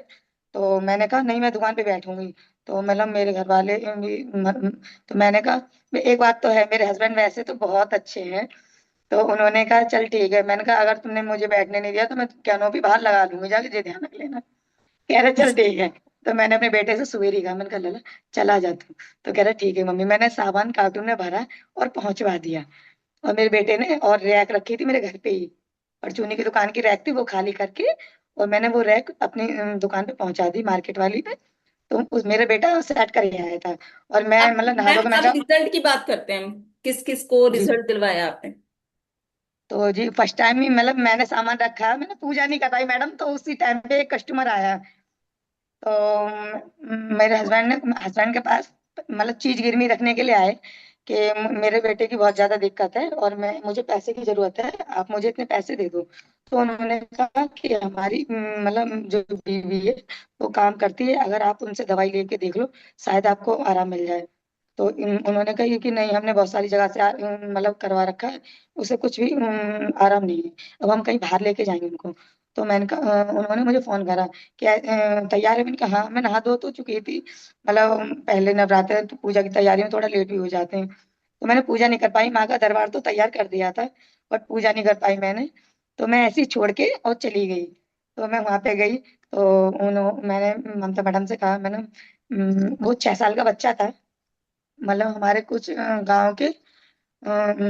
तो मैंने कहा नहीं मैं दुकान पे बैठूंगी। तो मतलब मेरे घर वाले भी तो मैंने कहा एक बात तो है मेरे हस्बैंड वैसे तो बहुत अच्छे हैं। तो उन्होंने कहा चल ठीक है। मैंने कहा अगर तुमने मुझे बैठने नहीं दिया तो मैं कैनोपी बाहर लगा दूंगी जाके, ये ध्यान रख लेना। कह रहे चल ठीक है। तो मैंने अपने बेटे से सवेरे कहा, मैंने कहा लला चला जा तू। तो कह रहा ठीक है मम्मी। मैंने सामान कार्टून में भरा और पहुंचवा दिया। और मेरे बेटे ने और रैक रखी थी मेरे घर पे ही, परचूनी की दुकान की रैक थी वो खाली करके, और मैंने वो रैक अपनी दुकान पे पहुंचा दी मार्केट वाली पे। तो उस मेरा बेटा सेट करके आया था, और मैं अब मतलब नहा धो मैम के मैं अब कहा रिजल्ट की बात करते हैं, किस किस को जी। रिजल्ट दिलवाया आपने। तो जी फर्स्ट टाइम ही मतलब मैंने सामान रखा, मैंने पूजा नहीं कराई मैडम, तो उसी टाइम पे एक कस्टमर आया। तो मेरे हस्बैंड के पास मतलब चीज गिरवी रखने के लिए आए कि मेरे बेटे की बहुत ज्यादा दिक्कत है और मैं मुझे पैसे की जरूरत है, आप मुझे इतने पैसे दे दो। तो उन्होंने कहा कि हमारी मतलब जो बीवी है वो काम करती है, अगर आप उनसे दवाई लेके देख लो शायद आपको आराम मिल जाए। तो उन्होंने कहा कि नहीं, हमने बहुत सारी जगह से मतलब करवा रखा है, उसे कुछ भी आराम नहीं है, अब हम कहीं बाहर लेके जाएंगे उनको। तो मैंने कहा उन्होंने मुझे फोन करा कि तैयार है? मैंने कहा हाँ, मैं नहा धो तो चुकी थी, मतलब पहले नवरात्र है तो पूजा की तैयारी में थोड़ा लेट भी हो जाते हैं। तो मैंने पूजा नहीं कर पाई, माँ का दरबार तो तैयार कर दिया था बट पूजा नहीं कर पाई मैंने। तो मैं ऐसे ही छोड़ के और चली गई। तो मैं वहां पे गई तो मैंने ममता मैडम से कहा, मैंने वो 6 साल का बच्चा था, मतलब हमारे कुछ गांव के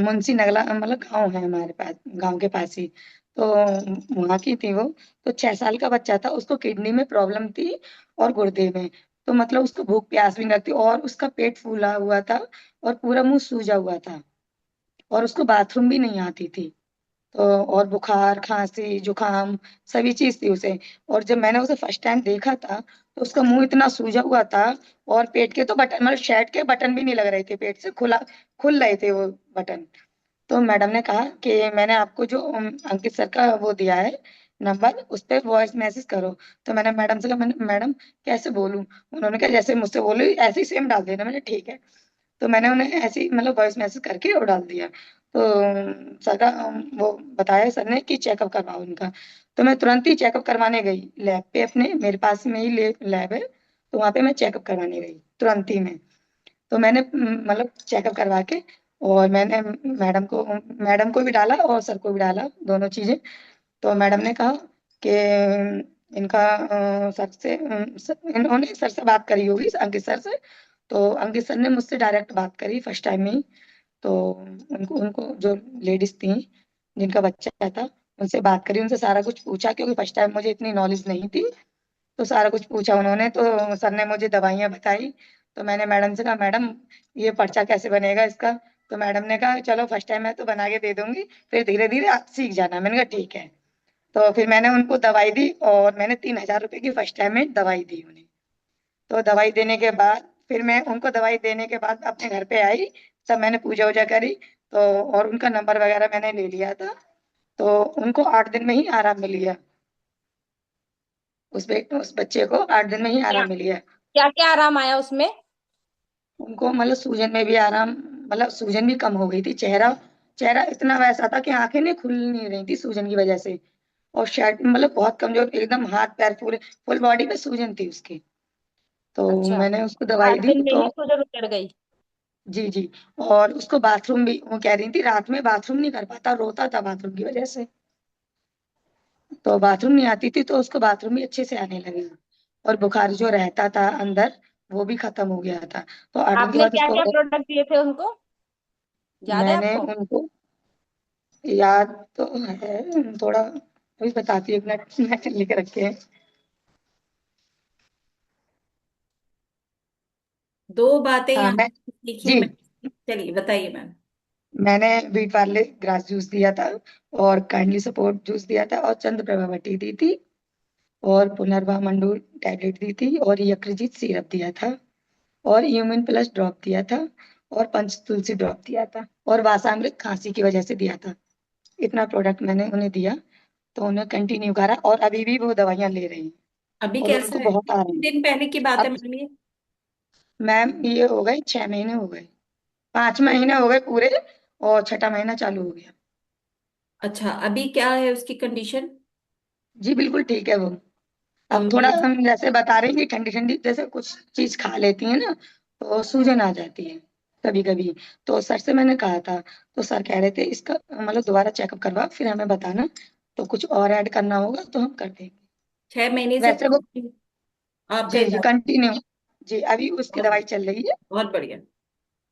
मुंशी नगला मतलब गांव है हमारे पास, गांव के पास ही। तो वहां की थी वो। तो 6 साल का बच्चा था, उसको किडनी में प्रॉब्लम थी और गुर्दे में। तो मतलब उसको भूख प्यास भी नहीं लगती और उसका पेट फूला हुआ था और पूरा मुंह सूजा हुआ था और उसको बाथरूम भी नहीं आती थी। तो और बुखार खांसी जुकाम सभी चीज थी उसे। और जब मैंने उसे फर्स्ट टाइम देखा था तो उसका मुंह इतना सूजा हुआ था और पेट के तो बटन मतलब शर्ट के बटन भी नहीं लग रहे थे, पेट से खुला खुल रहे थे वो बटन। तो मैडम ने कहा कि मैंने आपको जो अंकित सर का वो दिया है नंबर, उस पर वॉइस मैसेज करो। तो मैंने मैडम से कहा, मैंने मैडम कैसे बोलूं? उन्होंने कहा जैसे मुझसे बोलो ऐसे ही सेम डाल देना। मैंने ठीक है। तो मैंने उन्हें ऐसे ही मतलब वॉइस मैसेज करके और डाल दिया। तो सर का वो बताया सर ने कि चेकअप करवाओ उनका। तो मैं तुरंत ही चेकअप करवाने गई लैब पे, अपने मेरे पास में ही लैब है, तो वहां पे मैं चेकअप करवाने गई तुरंत ही में। तो मैंने मतलब चेकअप करवा के और मैंने मैडम को भी डाला और सर को भी डाला दोनों चीजें। तो मैडम ने कहा कि इनका सर से इन्होंने सर से बात करी होगी अंकित सर से। तो अंकित सर ने मुझसे डायरेक्ट बात करी फर्स्ट टाइम में ही। तो उनको उनको जो लेडीज थी जिनका बच्चा था उनसे बात करी, उनसे सारा कुछ पूछा क्योंकि फर्स्ट टाइम मुझे इतनी नॉलेज नहीं थी। तो सारा कुछ पूछा उन्होंने, तो सर ने मुझे दवाइयाँ बताई। तो मैंने मैडम से कहा, मैडम ये पर्चा कैसे बनेगा इसका? तो मैडम ने कहा चलो फर्स्ट टाइम मैं तो बना के दे दूंगी, फिर धीरे धीरे आप सीख जाना। मैंने कहा ठीक है। तो फिर मैंने उनको दवाई दी और मैंने 3,000 रुपए की फर्स्ट टाइम में दवाई दी उन्हें। तो दवाई देने के बाद फिर मैं उनको दवाई देने के बाद अपने घर पे आई, सब मैंने पूजा वूजा करी। तो और उनका नंबर वगैरह मैंने ले लिया था। तो उनको 8 दिन में ही आराम मिल गया। उस बच्चे को 8 दिन में ही क्या आराम मिल गया। क्या क्या आराम आया उसमें? उनको मतलब सूजन में भी आराम, मतलब सूजन भी कम हो गई थी। चेहरा चेहरा इतना वैसा था कि आंखें नहीं खुल नहीं रही थी सूजन की वजह से। और शर्ट मतलब बहुत कमजोर, एकदम हाथ पैर पूरे फुल बॉडी में सूजन थी उसकी। तो अच्छा, मैंने उसको तो दवाई आठ दी दिन में ही तो सूजन उतर गई? जी जी। और उसको बाथरूम भी, वो कह रही थी रात में बाथरूम नहीं कर पाता, रोता था बाथरूम की वजह से। तो बाथरूम नहीं आती थी तो उसको बाथरूम भी अच्छे से आने लगी। और बुखार जो रहता था अंदर वो भी खत्म हो गया था। तो 8 दिन के आपने बाद क्या क्या उसको प्रोडक्ट दिए थे उनको, याद है मैंने आपको? उनको याद तो है थोड़ा, अभी बताती हूँ, एक मिनट मैं लिख रखे हैं। दो बातें हाँ यहाँ मैं सीखी जी, मैं। चलिए बताइए मैम। मैंने बीट पार्ले ग्रास जूस दिया था और काइंडली सपोर्ट जूस दिया था और चंद्र टी दी थी और पुनर्वा मंडू टैबलेट दी थी और यकृजीत सिरप दिया था और यूमिन प्लस ड्रॉप दिया था और पंच तुलसी ड्रॉप दिया था और वासामृत खांसी की वजह से दिया था। इतना प्रोडक्ट मैंने उन्हें दिया। तो उन्हें कंटिन्यू करा और अभी भी वो दवाइयां ले रही हैं अभी और कैसा उनको है, बहुत आराम कितने है। दिन पहले की बात है अब मैम ये? मैम ये हो गए 6 महीने हो गए, 5 महीने हो गए पूरे और छठा महीना चालू हो गया। अच्छा, अभी क्या है उसकी कंडीशन? जी बिल्कुल ठीक है वो। अब थोड़ा अमेजिंग। हम जैसे बता रहे हैं कि ठंडी ठंडी जैसे कुछ चीज खा लेती है ना तो सूजन आ जाती है कभी कभी। तो सर से मैंने कहा था, तो सर कह रहे थे इसका मतलब दोबारा चेकअप करवा फिर हमें बताना, तो कुछ और ऐड करना होगा तो हम कर देंगे। 6 महीने से वैसे वो आप जी गए जी था? कंटिन्यू, जी अभी उसकी बहुत दवाई चल रही है। बहुत बढ़िया।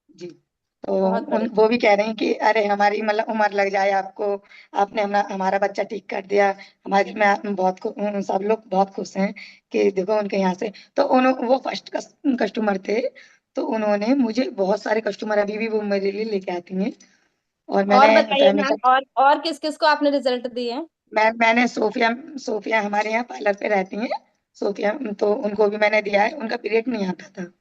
जी। तो बहुत बढ़िया। वो भी कह रहे हैं कि अरे हमारी मतलब उम्र लग जाए आपको, आपने हमारा बच्चा ठीक कर दिया। हमारे में बहुत सब लोग बहुत खुश हैं कि देखो उनके यहाँ से। तो वो फर्स्ट कस्टमर थे। तो उन्होंने मुझे बहुत सारे कस्टमर अभी भी वो मेरे लिए लेके आती हैं। और और मैंने बताइए फैमिली मैम, और किस किस को आपने रिजल्ट दिए हैं? मैंने सोफिया सोफिया हमारे यहाँ पार्लर पे रहती हैं, सोफिया, तो उनको भी मैंने दिया है, उनका पीरियड नहीं आता था।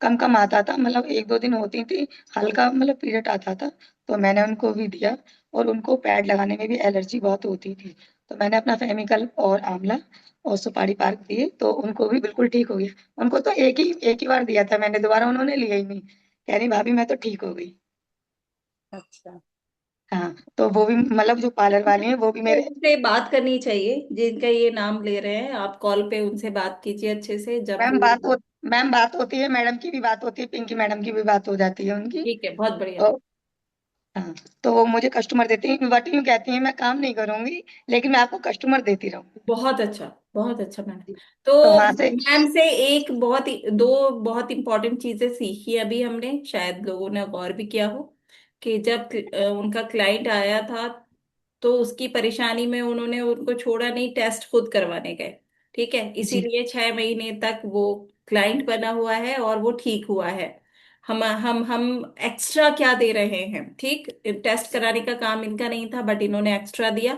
कम कम आता था, मतलब 1-2 दिन होती थी, हल्का मतलब पीरियड आता था, तो मैंने उनको भी दिया। और उनको पैड लगाने में भी एलर्जी बहुत होती थी, तो मैंने अपना फेमिकल और आंवला और सुपारी पार्क दिए, तो उनको भी बिल्कुल ठीक हो गया। उनको तो एक ही बार दिया था मैंने, दोबारा उन्होंने लिया ही नहीं, कह रही भाभी मैं तो ठीक हो गई। अच्छा। हाँ, तो वो भी मतलब जो पार्लर वाली हैं वो भी तो मेरे। उनसे बात करनी चाहिए जिनका ये नाम ले रहे हैं आप, कॉल पे उनसे बात कीजिए अच्छे से जब मैम वो। बात हो मैम बात होती है, मैडम की भी बात होती है, पिंकी मैडम की भी बात हो जाती है उनकी। ठीक है, बहुत बढ़िया। तो हाँ, तो वो मुझे कस्टमर देती है, बट यूँ कहती है मैं काम नहीं करूंगी, लेकिन मैं आपको कस्टमर देती रहूंगी। बहुत अच्छा, बहुत अच्छा मैम। तो तो वहां से। मैम से एक बहुत ही दो बहुत इंपॉर्टेंट चीजें सीखी अभी हमने, शायद लोगों ने गौर भी किया हो, कि जब उनका क्लाइंट आया था तो उसकी परेशानी में उन्होंने उनको छोड़ा नहीं, टेस्ट खुद करवाने गए। ठीक है, जी। इसीलिए 6 महीने तक वो क्लाइंट बना हुआ है और वो ठीक हुआ है। हम एक्स्ट्रा क्या दे रहे हैं, ठीक, टेस्ट कराने का काम इनका नहीं था बट इन्होंने एक्स्ट्रा दिया।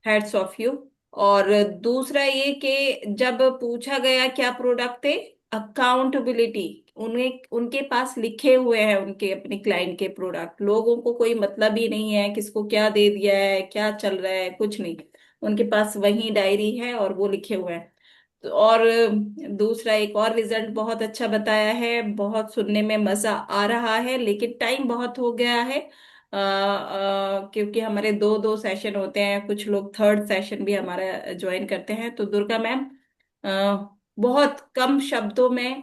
Heads of you. और दूसरा ये कि जब पूछा गया क्या प्रोडक्ट थे, अकाउंटेबिलिटी, उन्हें उनके पास लिखे हुए हैं उनके अपने क्लाइंट के प्रोडक्ट, लोगों को कोई मतलब ही नहीं है किसको क्या दे दिया है क्या चल रहा है, कुछ नहीं। उनके पास वही डायरी है और वो लिखे हुए हैं। और दूसरा एक और रिजल्ट बहुत अच्छा बताया है, बहुत सुनने में मजा आ रहा है, लेकिन टाइम बहुत हो गया है। क्योंकि हमारे दो दो सेशन होते हैं, कुछ लोग थर्ड सेशन भी हमारा ज्वाइन करते हैं। तो दुर्गा मैम, बहुत कम शब्दों में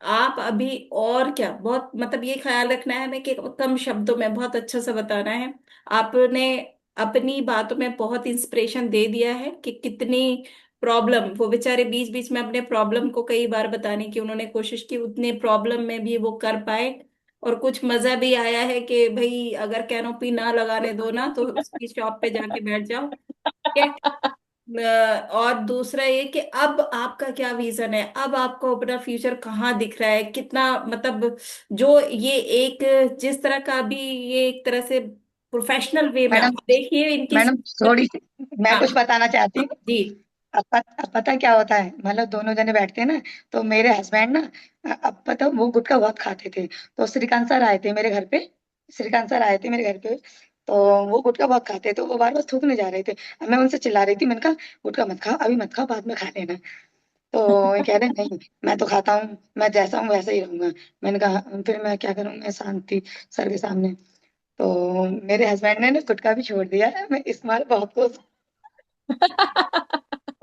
आप अभी, और क्या, बहुत मतलब ये ख्याल रखना है हमें कि कम शब्दों में बहुत अच्छा सा बताना है। आपने अपनी बातों में बहुत इंस्पिरेशन दे दिया है कि कितनी प्रॉब्लम, वो बेचारे बीच बीच में अपने प्रॉब्लम को कई बार बताने की उन्होंने कोशिश की, उतने प्रॉब्लम में भी वो कर पाए। और कुछ मजा भी आया है कि भाई अगर कैनोपी ना लगाने दो ना तो उसकी शॉप पे जाके बैठ जाओ। ठीक है। और दूसरा ये कि अब आपका क्या विजन है, अब आपको अपना फ्यूचर कहाँ दिख रहा है, कितना मतलब, जो ये एक जिस तरह का अभी ये एक तरह से प्रोफेशनल वे में मैडम आप देखिए इनकी मैडम थोड़ी सी मैं हाँ कुछ बताना चाहती हूँ। जी। अब पता क्या होता है, मतलब दोनों जने बैठते हैं ना, तो मेरे हस्बैंड ना, अब पता वो गुटखा बहुत खाते थे, तो श्रीकांत सर आए थे मेरे घर पे। श्रीकांत सर आए थे मेरे घर पे, तो वो गुटखा बहुत खाते, तो वो बार बार थूकने जा रहे थे। अब मैं उनसे चिल्ला रही थी, मैंने कहा गुटखा मत खाओ, अभी मत खाओ, बाद में खा लेना। तो ये कह रहे नहीं, मैं तो खाता हूँ, मैं जैसा हूँ वैसा ही रहूंगा। मैंने कहा फिर मैं क्या करूँ, मैं शांति सर के सामने। तो मेरे हस्बैंड ने ना गुटखा भी छोड़ दिया है, मैं इस मार बहुत खुश।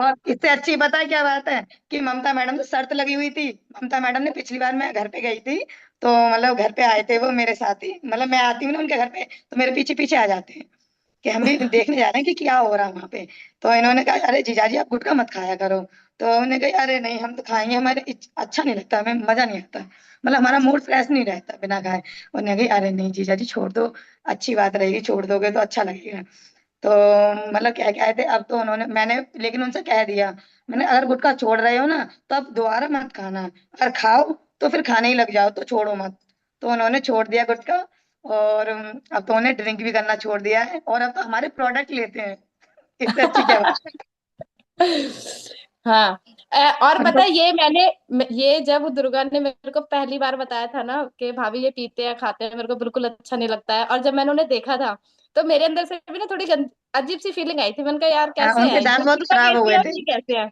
और इससे अच्छी पता है क्या बात है, कि ममता मैडम तो शर्त लगी हुई थी। ममता मैडम ने पिछली बार मैं घर पे गई थी, तो मतलब घर पे आए थे वो मेरे साथ ही, मतलब मैं आती हूँ ना उनके घर पे, तो मेरे पीछे पीछे आ जाते हैं कि हम भी देखने जा रहे हैं कि क्या हो रहा है वहां पे। तो इन्होंने कहा अरे जीजाजी आप गुटखा मत खाया करो। तो उन्होंने कहा अरे नहीं हम तो खाएंगे, हमारे अच्छा नहीं लगता, हमें मजा नहीं आता, मतलब हमारा मूड फ्रेश नहीं रहता बिना खाए। उन्होंने कहा अरे नहीं जीजाजी छोड़ दो, अच्छी बात रहेगी, छोड़ दोगे तो अच्छा लगेगा। तो मतलब क्या कहते थे, अब तो उन्होंने मैंने लेकिन उनसे कह दिया, मैंने अगर गुटखा छोड़ रहे हो ना तो अब दोबारा मत खाना, अगर खाओ तो फिर खाने ही लग जाओ, तो छोड़ो मत। तो उन्होंने छोड़ दिया गुटखा। और अब तो उन्हें ड्रिंक भी करना छोड़ दिया है, और अब तो हमारे प्रोडक्ट लेते हैं। इससे अच्छी क्या बात है। हाँ। और पता उनको है ये जब दुर्गा ने मेरे को पहली बार बताया था ना कि भाभी ये पीते हैं खाते हैं, मेरे को बिल्कुल अच्छा नहीं लगता है, और जब मैंने उन्हें देखा था तो मेरे अंदर से भी ना थोड़ी अजीब सी फीलिंग आई थी। मैंने कहा यार कैसे उनके है, दांत वो बहुत पीता खराब कैसे हुए है और थे। ये कैसे है।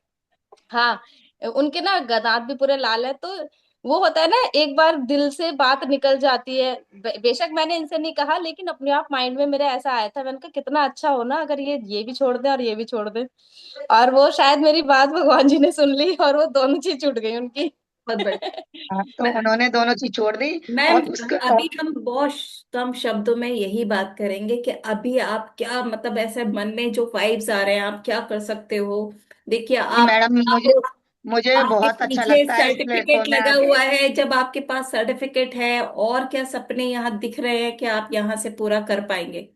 हाँ। उनके ना दांत भी पूरे लाल है, तो वो होता है ना, एक बार दिल से बात निकल जाती है। बेशक मैंने इनसे नहीं कहा, लेकिन अपने आप माइंड में मेरे ऐसा आया था, मैंने कहा कितना अच्छा हो ना अगर ये भी छोड़ दे और ये भी छोड़ दे। और वो शायद मेरी बात भगवान जी ने सुन ली और वो दोनों चीज छूट गई उनकी। बहुत बढ़िया। हाँ, तो उन्होंने दोनों चीज छोड़ दी। मैम, और उसके अभी हम बहुत कम शब्दों में यही बात करेंगे कि अभी आप क्या, मतलब ऐसे मन में जो वाइब्स आ रहे हैं आप क्या कर सकते हो। देखिए मैडम मुझे आप मुझे आपके बहुत अच्छा पीछे लगता है इस सर्टिफिकेट प्लेटफॉर्म में लगा आके। हुआ है, जब आपके पास सर्टिफिकेट है और क्या सपने यहाँ दिख रहे हैं कि आप यहाँ से पूरा कर पाएंगे।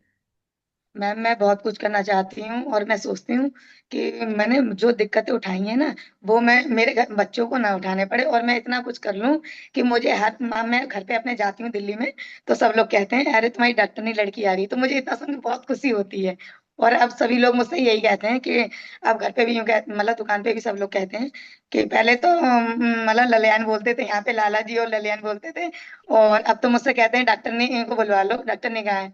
मैम मैं बहुत कुछ करना चाहती हूँ, और मैं सोचती हूँ कि मैंने जो दिक्कतें उठाई हैं ना, वो मैं मेरे घर बच्चों को ना उठाने पड़े, और मैं इतना कुछ कर लूँ कि मुझे हर माँ, मैं घर पे अपने जाती हूँ दिल्ली में, तो सब लोग कहते हैं अरे तुम्हारी डॉक्टरनी लड़की आ रही है, तो मुझे इतना सुन के बहुत खुशी होती है। और अब सभी लोग मुझसे यही कहते हैं कि अब घर पे भी यूं कहते, मतलब दुकान पे भी सब लोग कहते हैं कि पहले तो मतलब ललियान बोलते थे, यहाँ पे लाला जी और ललियान बोलते थे, और अब तो मुझसे कहते हैं डॉक्टर ने इनको बुलवा लो, डॉक्टर ने कहा है।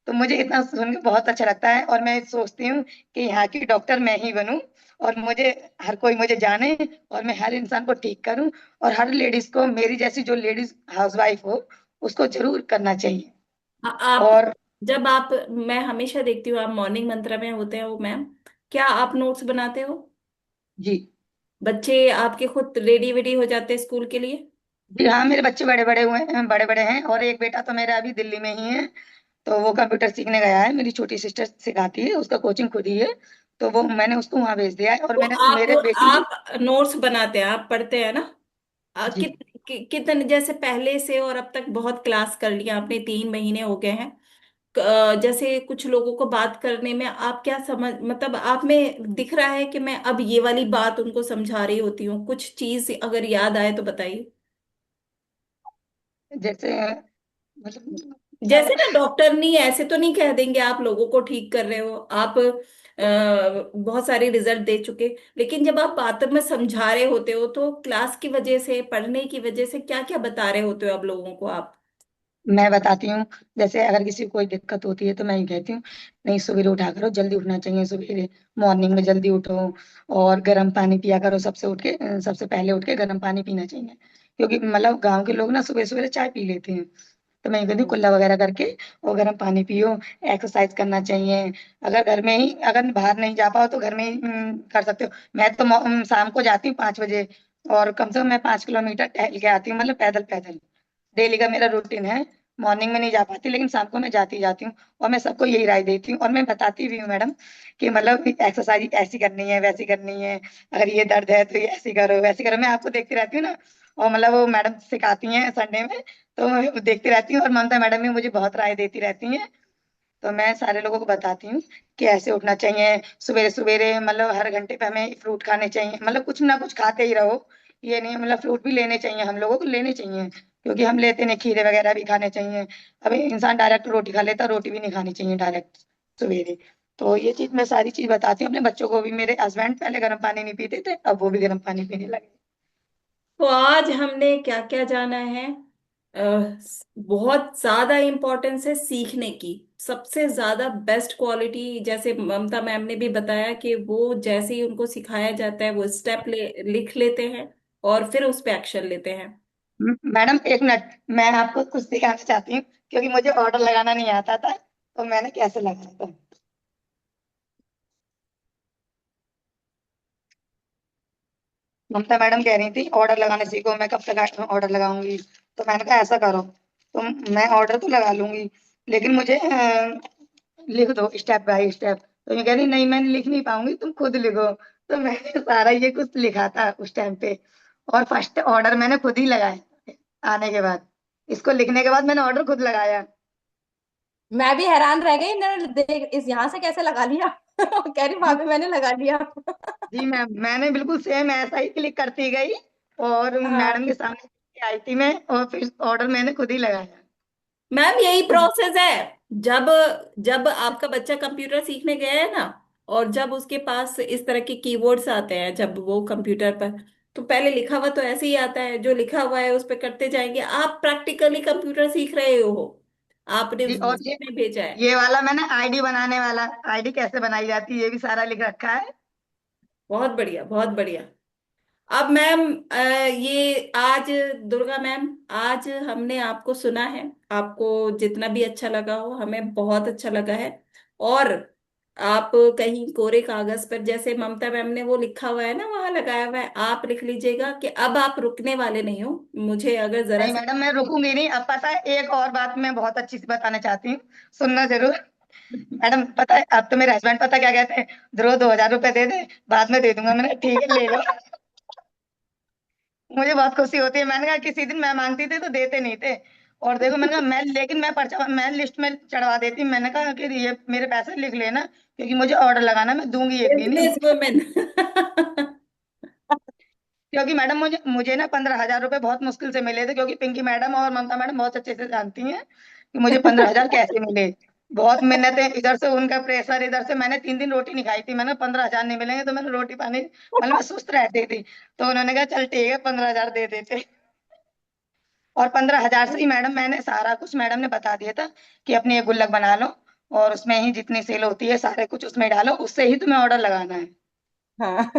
तो मुझे इतना सुन के बहुत अच्छा लगता है, और मैं सोचती हूँ कि यहाँ की डॉक्टर मैं ही बनूं, और मुझे हर कोई मुझे जाने, और मैं हर इंसान को ठीक करूं, और हर लेडीज को, मेरी जैसी जो लेडीज हाउसवाइफ हो, उसको जरूर करना चाहिए। आप और जब आप मैं हमेशा देखती हूँ आप मॉर्निंग मंत्रा में होते हो मैम, क्या आप नोट्स बनाते हो? जी। बच्चे आपके खुद रेडी वेडी हो जाते हैं स्कूल के लिए? जी हाँ, मेरे बच्चे बड़े बड़े हुए हैं, बड़े बड़े हैं, और एक बेटा तो मेरा अभी दिल्ली में ही है, तो वो कंप्यूटर सीखने गया है, मेरी छोटी सिस्टर सिखाती है, उसका कोचिंग खुद ही है, तो वो मैंने उसको वहां भेज दिया है, और तो मैंने आप मेरे बेटी भी। आप नोट्स बनाते हैं, आप पढ़ते हैं ना? जी। कितने जैसे पहले से और अब तक बहुत क्लास कर लिया आपने, 3 महीने हो गए हैं। जैसे कुछ लोगों को बात करने में आप क्या समझ, मतलब आप में दिख रहा है कि मैं अब ये वाली बात उनको समझा रही होती हूँ, कुछ चीज अगर याद आए तो बताइए। जैसे मतलब क्या जैसे ना बताएं। डॉक्टर नहीं, ऐसे तो नहीं कह देंगे आप लोगों को ठीक कर रहे हो आप, बहुत सारे रिजल्ट दे चुके, लेकिन जब आप बातों में समझा रहे होते हो तो क्लास की वजह से, पढ़ने की वजह से क्या क्या बता रहे होते हो आप लोगों को आप? मैं बताती हूँ, जैसे अगर किसी को कोई दिक्कत होती है तो मैं ये कहती हूँ, नहीं सवेरे उठा करो, जल्दी उठना चाहिए सवेरे, मॉर्निंग में जल्दी उठो, और गर्म पानी पिया करो, सबसे उठ के सबसे पहले उठ के गर्म पानी पीना चाहिए, क्योंकि मतलब गांव के लोग ना सुबह सवेरे चाय पी लेते हैं, तो मैं ये कहती हूँ कुल्ला वगैरह करके और गर्म पानी पियो। एक्सरसाइज करना चाहिए, अगर घर में ही, अगर बाहर नहीं जा पाओ तो घर में ही कर सकते हो। मैं तो शाम को जाती हूँ 5 बजे, और कम से कम मैं 5 किलोमीटर टहल के आती हूँ, मतलब पैदल पैदल, डेली का मेरा रूटीन है। मॉर्निंग में नहीं जा पाती, लेकिन शाम को मैं जाती जाती हूँ, और मैं सबको यही राय देती हूँ, और मैं बताती भी हूँ मैडम कि मतलब एक्सरसाइज ऐसी करनी है, वैसी करनी है, अगर ये दर्द है तो ये ऐसी करो, वैसी करो, मैं आपको देखती रहती हूँ ना, और मतलब वो मैडम सिखाती हैं संडे में, तो मैं देखती रहती हूँ, और ममता मैडम भी मुझे बहुत राय देती रहती हैं, तो मैं सारे लोगों को बताती हूँ कि ऐसे उठना चाहिए सवेरे सवेरे, मतलब हर घंटे पे हमें फ्रूट खाने चाहिए, मतलब कुछ ना कुछ खाते ही रहो, ये नहीं, मतलब फ्रूट भी लेने चाहिए, हम लोगों को लेने चाहिए, क्योंकि हम लेते नहीं, खीरे वगैरह भी खाने चाहिए। अभी इंसान डायरेक्ट रोटी खा लेता, रोटी भी नहीं खानी चाहिए डायरेक्ट सवेरे। तो ये चीज मैं सारी चीज बताती हूँ अपने बच्चों को भी, मेरे हस्बैंड पहले गर्म पानी नहीं पीते थे, अब वो भी गर्म पानी पीने लगे। तो आज हमने क्या क्या जाना है? बहुत ज्यादा इम्पोर्टेंस है सीखने की, सबसे ज्यादा बेस्ट क्वालिटी, जैसे ममता मैम ने भी बताया कि वो जैसे ही उनको सिखाया जाता है वो स्टेप लिख लेते हैं और फिर उस पर एक्शन लेते हैं। मैडम एक मिनट, मैं आपको कुछ दिखाना चाहती हूँ, क्योंकि मुझे ऑर्डर लगाना नहीं आता था, तो मैंने कैसे लगाया था। ममता मैडम कह रही थी ऑर्डर लगाने सीखो, मैं कब तक ऑर्डर लगाऊंगी, तो मैंने कहा ऐसा करो, तो मैं ऑर्डर तो लगा लूंगी, लेकिन मुझे लिख दो स्टेप बाय स्टेप। तो ये कह रही नहीं, मैं लिख नहीं पाऊंगी, तुम खुद लिखो। तो मैंने सारा ये कुछ लिखा था उस टाइम पे, और फर्स्ट ऑर्डर मैंने खुद ही लगाया आने के बाद, इसको लिखने के बाद मैंने ऑर्डर खुद लगाया। मैं भी हैरान रह गई, इन्होंने देख इस यहाँ से कैसे लगा लिया। कह रही जी। भाभी मैंने लगा लिया। जी मैम, मैंने बिल्कुल सेम ऐसा ही क्लिक करती गई, और हाँ। मैडम के सामने आई थी मैं, और फिर ऑर्डर मैंने खुद ही लगाया। मैम यही तो प्रोसेस है। जब जब आपका बच्चा कंप्यूटर सीखने गया है ना, और जब उसके पास इस तरह के कीवर्ड्स आते हैं, जब वो कंप्यूटर पर, तो पहले लिखा हुआ तो ऐसे ही आता है, जो लिखा हुआ है उस पर करते जाएंगे, आप प्रैक्टिकली कंप्यूटर सीख रहे हो, आपने जी, उस और बच्चे ने भेजा है। ये वाला मैंने आईडी बनाने वाला, आईडी कैसे बनाई जाती है ये भी सारा लिख रखा है। बहुत बढ़िया, बहुत बढ़िया। अब मैम, ये आज, दुर्गा मैम, आज हमने आपको सुना है, आपको जितना भी अच्छा लगा हो, हमें बहुत अच्छा लगा है। और आप कहीं कोरे कागज पर, जैसे ममता मैम ने वो लिखा हुआ है ना, वहां लगाया हुआ है, आप लिख लीजिएगा कि अब आप रुकने वाले नहीं हो, मुझे अगर जरा नहीं सा। मैडम, मैं रुकूंगी नहीं। अब पता है, एक और बात मैं बहुत अच्छी सी बताना चाहती हूँ, सुनना जरूर। मैडम पता है, अब तो मेरे हस्बैंड पता क्या कहते हैं, ध्रुव 2,000 रुपए दे दे, बाद में दे दूंगा। मैंने कहा, ठीक है ले लो। मुझे बहुत खुशी होती है, मैंने कहा किसी दिन मैं मांगती थी तो देते नहीं थे, और देखो मैंने कहा मैं, लेकिन मैं पर्चा, मैं लिस्ट में चढ़वा देती, मैंने कहा कि ये मेरे पैसे लिख लेना, क्योंकि मुझे ऑर्डर लगाना, मैं दूंगी एक भी नहीं। Business women. क्योंकि मैडम मुझे मुझे ना 15,000 रुपए बहुत मुश्किल से मिले थे, क्योंकि पिंकी मैडम और ममता मैडम बहुत अच्छे से जानती हैं कि मुझे 15,000 कैसे मिले। बहुत मिन्नतें, इधर से उनका प्रेशर, इधर से मैंने 3 दिन रोटी नहीं खाई थी। मैंने 15,000 नहीं मिलेंगे तो मैंने रोटी पानी, मतलब मैं सुस्त रहती थी। तो उन्होंने कहा चल ठीक है 15,000 दे देते। और 15,000 से ही मैडम मैंने सारा कुछ, मैडम ने बता दिया था कि अपनी एक गुल्लक बना लो और उसमें ही जितनी सेल होती है सारे कुछ उसमें डालो, उससे ही तुम्हें ऑर्डर लगाना है। हाँ।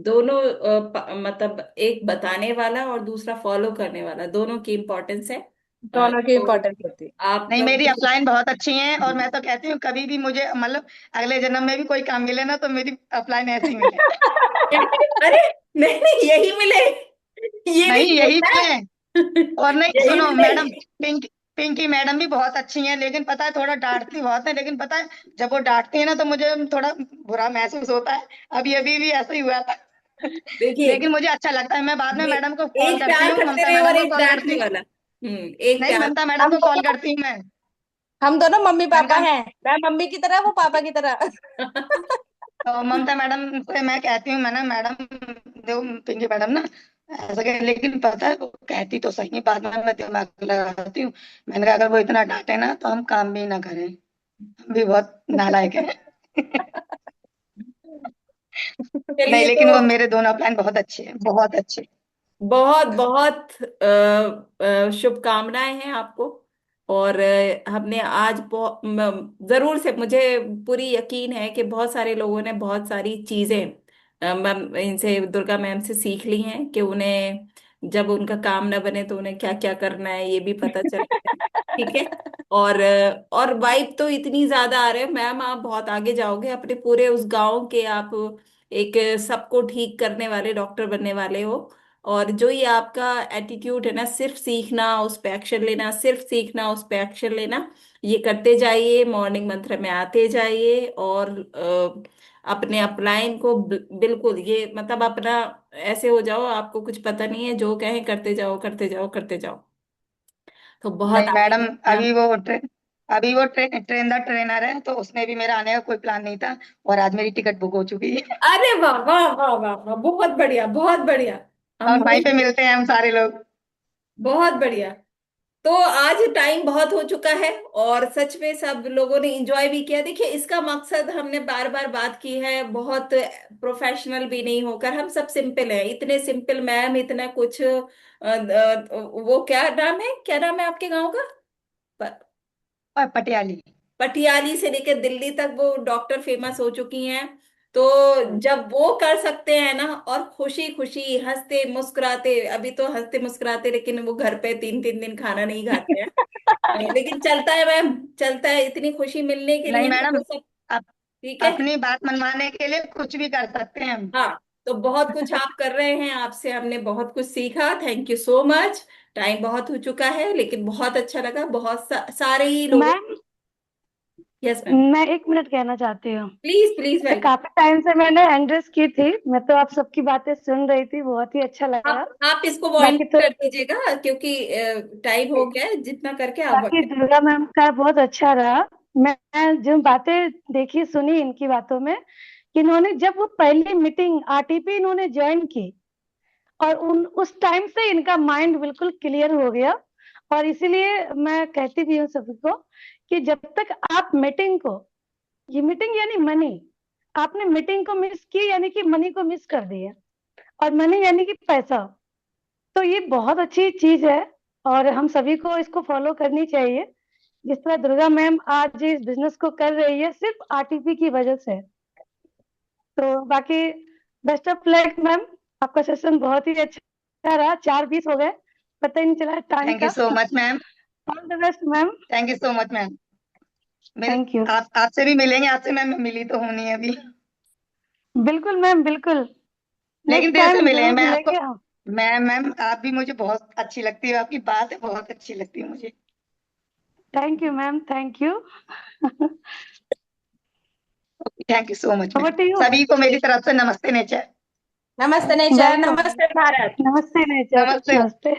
दोनों मतलब एक बताने वाला और दूसरा फॉलो करने वाला, दोनों की इम्पोर्टेंस है। दोनों की तो इम्पोर्टेंस होती है। आप नहीं, मेरी लोग अपलाइन बहुत अच्छी हैं, और मैं तो कहती हूँ कभी भी मुझे, मतलब अगले जन्म में भी कोई काम मिले ना तो मेरी अपलाइन ऐसी मिले। अरे नहीं नहीं, यही मिले, ये नहीं, नहीं यही बोलना मिले। है। और नहीं, यही सुनो मिले। मैडम, पिंकी मैडम भी बहुत अच्छी हैं, लेकिन पता है थोड़ा डांटती बहुत है, लेकिन पता है जब वो डांटती है ना तो मुझे थोड़ा बुरा महसूस होता है। अभी अभी भी ऐसा ही हुआ था। देखिए, लेकिन मुझे अच्छा लगता है, मैं बाद में ये मैडम को कॉल एक करती प्यार हूँ, करते ममता रहे और मैडम को एक कॉल करती डांटने हूँ। वाला। एक नहीं, प्यार। ममता मैडम हम को कॉल दोनों करती हूँ मैं। हम दोनों मम्मी मैंने पापा कहा, हैं, मैं मम्मी की तरह, वो पापा की तरह। तो ममता मैडम से मैं कहती हूँ, मैं ना मैडम, देखो पिंकी मैडम ना ऐसा लेकिन पता है वो कहती तो सही है, बाद में मैं दिमाग लगाती हूँ। मैंने कहा अगर वो इतना डांटे ना तो हम काम भी ना करें, हम भी बहुत नालायक हैं। नहीं, चलिए लेकिन तो वो मेरे दोनों प्लान बहुत अच्छे हैं, बहुत अच्छे। बहुत बहुत शुभकामनाएं हैं आपको। और हमने आज जरूर से, मुझे पूरी यकीन है कि बहुत सारे लोगों ने बहुत सारी चीजें मैम इनसे, दुर्गा मैम से सीख ली हैं कि उन्हें जब उनका काम ना बने तो उन्हें क्या क्या करना है ये भी पता चल गया है। ठीक है। और वाइब तो इतनी ज्यादा आ रहे है मैम, आप बहुत आगे जाओगे, अपने पूरे उस गांव के आप एक सबको ठीक करने वाले डॉक्टर बनने वाले हो। और जो ये आपका एटीट्यूड है ना, सिर्फ सीखना उस पे एक्शन लेना, सिर्फ सीखना उस पे एक्शन लेना, ये करते जाइए, मॉर्निंग मंत्र में आते जाइए। और अपने अपलाइन को बिल्कुल ये मतलब अपना ऐसे हो जाओ, आपको कुछ पता नहीं है, जो कहें करते जाओ करते जाओ करते जाओ। तो बहुत नहीं आगे मैडम, बढ़ना है। अभी वो ट्रेन द ट्रेनर है, तो उसमें भी मेरा आने का कोई प्लान नहीं था, और आज मेरी टिकट बुक हो चुकी है। अरे वाह वाह वाह वाह वाह, बहुत बढ़िया बहुत बढ़िया। हम और वहीं पे हमें मिलते हैं हम सारे लोग। बहुत बढ़िया। तो आज टाइम बहुत हो चुका है और सच में सब लोगों ने एंजॉय भी किया। देखिए, इसका मकसद हमने बार बार बात की है, बहुत प्रोफेशनल भी नहीं होकर, हम सब सिंपल हैं, इतने सिंपल मैम, इतना कुछ वो क्या नाम है, क्या नाम है आपके गांव का? और पटियाली। पटियाली से लेकर दिल्ली तक वो डॉक्टर फेमस हो चुकी हैं। तो जब वो कर सकते हैं ना, और खुशी खुशी हंसते मुस्कुराते, अभी तो हंसते मुस्कुराते, लेकिन वो घर पे 3 3 दिन खाना नहीं खाते हैं। लेकिन चलता है मैम, चलता है, इतनी खुशी मिलने के नहीं लिए ना मैडम, वो सब। अप, ठीक है। अपनी बात मनवाने के लिए कुछ भी कर सकते हैं हम। हाँ, तो बहुत कुछ आप कर रहे हैं, आपसे हमने बहुत कुछ सीखा, thank you so much. Time बहुत हो चुका है लेकिन बहुत अच्छा लगा, बहुत सारे ही लोगों। Ma'am, yes ma'am. मैं 1 मिनट कहना चाहती हूँ। प्लीज प्लीज, तो वेलकम। काफी टाइम से मैंने एंड्रेस की थी, मैं तो आप सबकी बातें सुन रही थी, बहुत ही अच्छा लगा। आप इसको वाइंड बाकी तो कर दीजिएगा क्योंकि टाइम हो गया है, जितना करके आप बाकी दुर्गा मैम का बहुत अच्छा रहा। मैं जो बातें देखी सुनी इनकी बातों में, कि इन्होंने जब वो पहली मीटिंग आरटीपी इन्होंने ज्वाइन की, और उन उस टाइम से इनका माइंड बिल्कुल क्लियर हो गया। और इसीलिए मैं कहती भी हूँ सभी को कि जब तक आप मीटिंग को, ये मीटिंग यानी मनी, आपने मीटिंग को मिस की यानी कि मनी को मिस कर दिया, और मनी यानी कि पैसा। तो ये बहुत अच्छी चीज है, और हम सभी को इसको फॉलो करनी चाहिए। जिस तरह दुर्गा मैम आज इस बिजनेस को कर रही है सिर्फ आरटीपी की वजह से। तो बाकी बेस्ट ऑफ लक मैम, आपका सेशन बहुत ही अच्छा रहा, 4:20 हो गए, पता ही नहीं चला टाइम थैंक यू का। So much ma'am. All the best ma'am. Thank you so much ma'am. मेरे थैंक यू। आप आपसे भी मिलेंगे, आपसे मैं मिली तो हूँ नहीं अभी। बिल्कुल मैम, बिल्कुल। लेकिन नेक्स्ट दिल से टाइम मिले हैं, जरूर मैं आपको, मिलेंगे हम। मैम आप भी मुझे बहुत अच्छी लगती है, आपकी बात बहुत अच्छी लगती है मुझे। Thank you ma'am, thank you. Thank you so much over ma'am. To you. सभी को मेरी तरफ से नमस्ते नेचर। नमस्ते नेचर, वेलकम। नमस्ते भारत। नमस्ते नेचर, नमस्ते। नमस्ते।